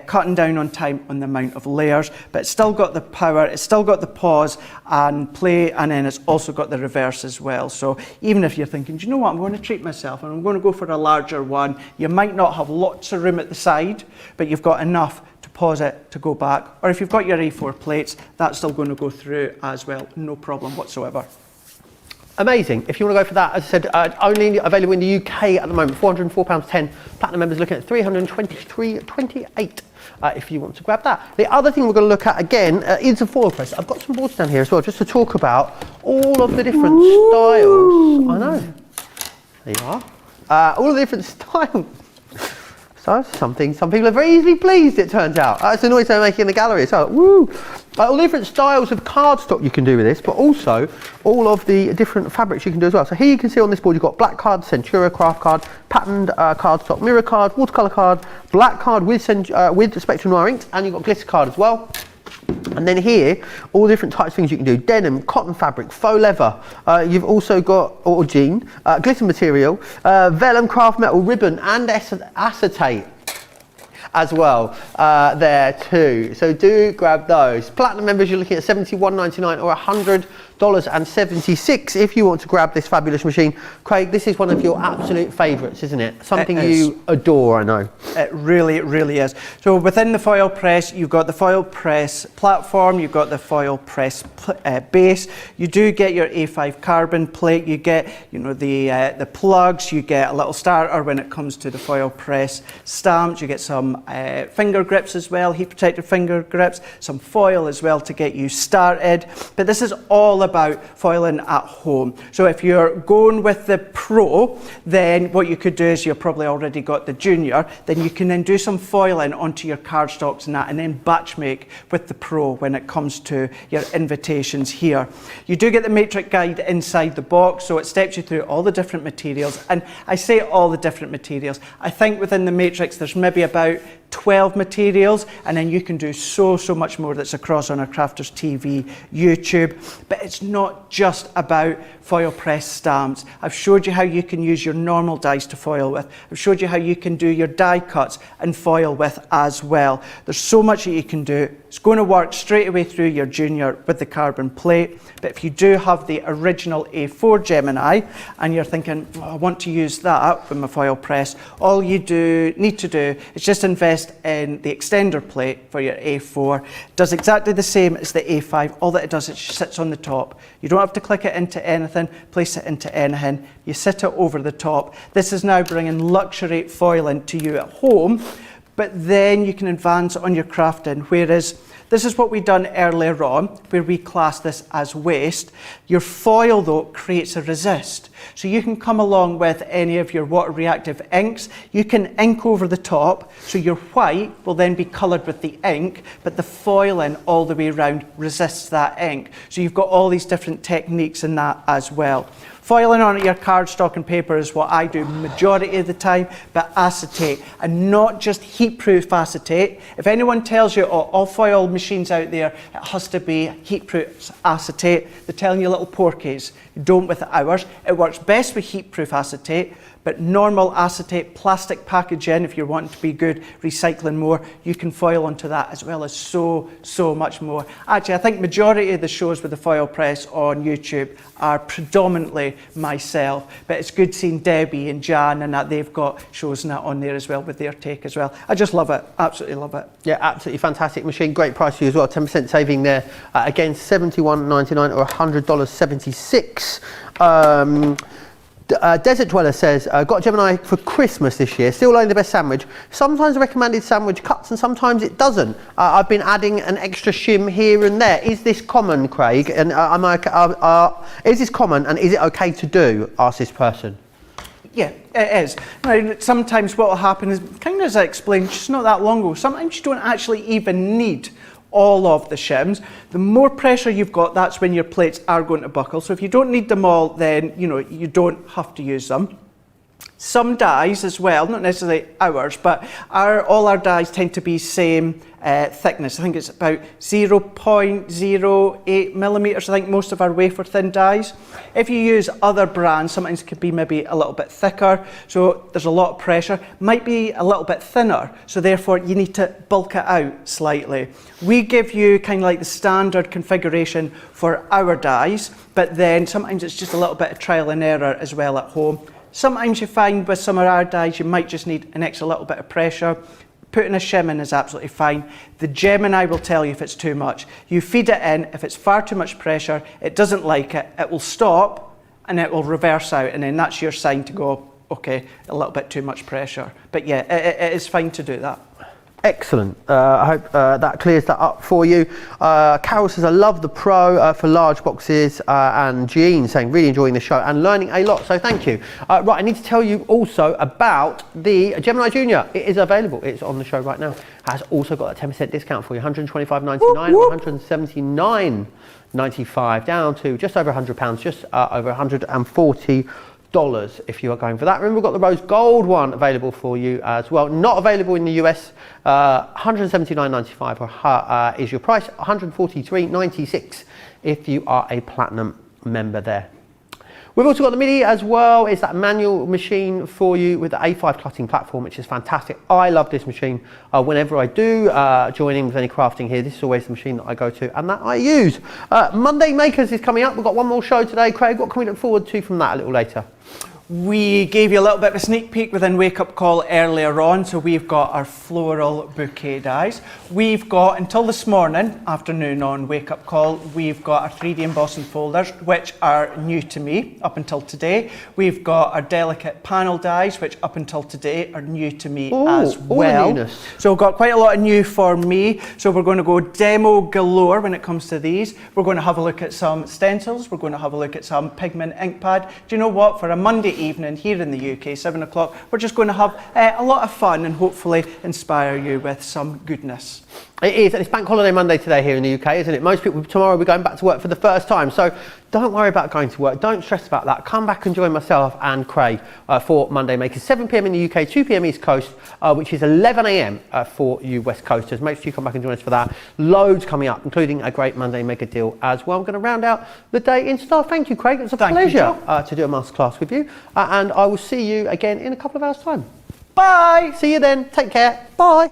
cutting down on time on the amount of layers, but it's still got the power, it's still got the pause and play, and then it's also got the reverse as well. So even if you're thinking, do you know what, I'm going to treat myself and I'm going to go for a larger one, you might not have lots of room at the side, but you've got enough to pause it, to go back, or if you've got your A4 plates, that's still going to go through as well, no problem whatsoever. Amazing. If you want to go for that, as I said, only available in the UK at the moment, £404.10. Platinum members looking at £323.28 if you want to grab that. The other thing we're going to look at again is the Foilpress. I've got some boards down here as well, just to talk about all of the different styles. I know. There you are. All the different styles. So some people are very easily pleased, it turns out. That's the noise they're making in the gallery. So, woo! All different styles of cardstock you can do with this, but also all of the different fabrics you can do as well. So here you can see on this board you've got black card, Centura craft card, patterned cardstock mirror card, watercolour card, black card with Spectrum Noir inks, and you've got glitter card as well. And then here, all different types of things you can do. Denim, cotton fabric, faux leather. You've also got, or jean, glitter material, vellum, craft metal, ribbon, and acetate as well there too. So do grab those. Platinum members, you're looking at $71.99 or $100.76 if you want to grab this fabulous machine. Craig, this is one of your absolute favourites, isn't it? Something you adore, I know. It really is. So within the Foilpress, you've got the Foilpress platform, you've got the Foilpress base. You do get your A5 carbon plate. You get, you know, the plugs. You get a little starter when it comes to the Foilpress stamps. You get some finger grips as well, heat protected finger grips, some foil as well to get you started. But this is all about foiling at home. So if you're going with the Pro, then what you could do is you've probably already got the Junior, then you can then do some foiling onto your cardstocks and that, and then batch make with the Pro when it comes to your invitations here. You do get the matrix guide inside the box, so it steps you through all the different materials. And I say all the different materials, I think within the matrix there's maybe about 12 materials, and then you can do so much more that's across on our Crafters TV YouTube. But it's not just about foil press stamps. I've showed you how you can use your normal dies to foil with. I've showed you how you can do your die cuts and foil with as well. There's so much that you can do. It's going to work straight away through your Junior with the carbon plate. But if you do have the original A4 Gemini and you're thinking, oh, I want to use that with my foil press, all you need to do is just invest in the extender plate for your A4. It does exactly the same as the A5. All that it does, it sits on the top. You don't have to click it into anything, place it into anything. You sit it over the top. This is now bringing luxury foiling to you at home, but then you can advance on your crafting, whereas This is what we done earlier on, where we class this as waste. Your foil, though, creates a resist. So you can come along with any of your water reactive inks. You can ink over the top, so your white will then be coloured with the ink, but the foiling all the way around resists that ink. So you've got all these different techniques in that as well. Foiling on your cardstock and paper is what I do majority of the time, but acetate, and not just heat-proof acetate. If anyone tells you, oh, all foil machines out there, it has to be heat-proof acetate, they're telling you little porkies. You don't with ours. It works best with heat-proof acetate, but normal acetate, plastic packaging, if you're wanting to be good, recycling more, you can foil onto that as well as so much more. Actually, I think majority of the shows with the Foilpress on YouTube are predominantly myself, but it's good seeing Debbie and Jan and that they've got shows and that on there as well with their take as well. I just love it, absolutely love it. Yeah, absolutely fantastic machine, great price for you as well, 10% saving there. Again, $71.99 or $100.76. Desert Dweller says, got Gemini for Christmas this year, still only the best sandwich. Sometimes the recommended sandwich cuts and sometimes it doesn't. I've been adding an extra shim here and there. Is this common, Craig? And is this common and is it okay to do? Asks this person. Yeah, it is. Now, sometimes what will happen is, kind of as I explained just not that long ago, sometimes you don't actually even need all of the shims. The more pressure you've got, that's when your plates are going to buckle. So if you don't need them all, then you don't have to use them. Some dies as well, not necessarily ours, but all our dies tend to be same thickness. I think it's about 0.08 millimeters. I think most of our wafer thin dies. If you use other brands, sometimes it could be maybe a little bit thicker. So there's a lot of pressure. Might be a little bit thinner. So therefore you need to bulk it out slightly. We give you kind of like the standard configuration for our dies, but then sometimes it's just a little bit of trial and error as well at home. Sometimes you find with some of our dies you might just need an extra little bit of pressure. Putting a shim in is absolutely fine. The Gemini will tell you if it's too much. You feed it in, if it's far too much pressure, it doesn't like it, it will stop and it will reverse out, and then that's your sign to go, okay, a little bit too much pressure. But yeah, it is fine to do that. Excellent. I hope that clears that up for you. Carol says, I love the Pro for large boxes, and Jean saying, really enjoying the show and learning a lot, so thank you. Right, I need to tell you also about the Gemini Junior. It is available. It's on the show right now. Has also got a 10% discount for you, $125.99 or $179.95, down to just over £100, just over $140. If you are going for that. Remember, we've got the rose gold one available for you as well. Not available in the US. $179.95 is your price. $143.96 if you are a platinum member there. We've also got the Midi as well. It's that manual machine for you with the A5 cutting platform, which is fantastic. I love this machine. Whenever I do join in with any crafting here, this is always the machine that I go to and that I use. Monday Makers is coming up. We've got one more show today. Craig, what can we look forward to from that a little later? We gave you a little bit of a sneak peek within Wake Up Call earlier on, so we've got our floral bouquet dies. We've got, until this morning, afternoon on Wake Up Call, we've got our 3D embossing folders, which are new to me up until today. We've got our delicate panel dies, which up until today are new to me as well. All the newness. So we've got quite a lot of new for me. So we're going to go demo galore when it comes to these. We're going to have a look at some stencils. We're going to have a look at some pigment ink pad. Do you know what? For a Monday evening here in the UK, 7 o'clock, we're just going to have a lot of fun and hopefully inspire you with some goodness. It is, and it's Bank Holiday Monday today here in the UK, isn't it? Most people tomorrow will be going back to work for the first time, so don't worry about going to work, don't stress about that. Come back and join myself and Craig for Monday Makers, 7 PM in the UK, 2 PM East Coast, which is 11 AM for you West Coasters. Make sure you come back and join us for that. Loads coming up, including a great Monday Maker deal as well. I'm going to round out the day in style. Thank you, Craig. It's a pleasure to do a masterclass with you, and I will see you again in a couple of hours' time. Bye! See you then. Take care. Bye.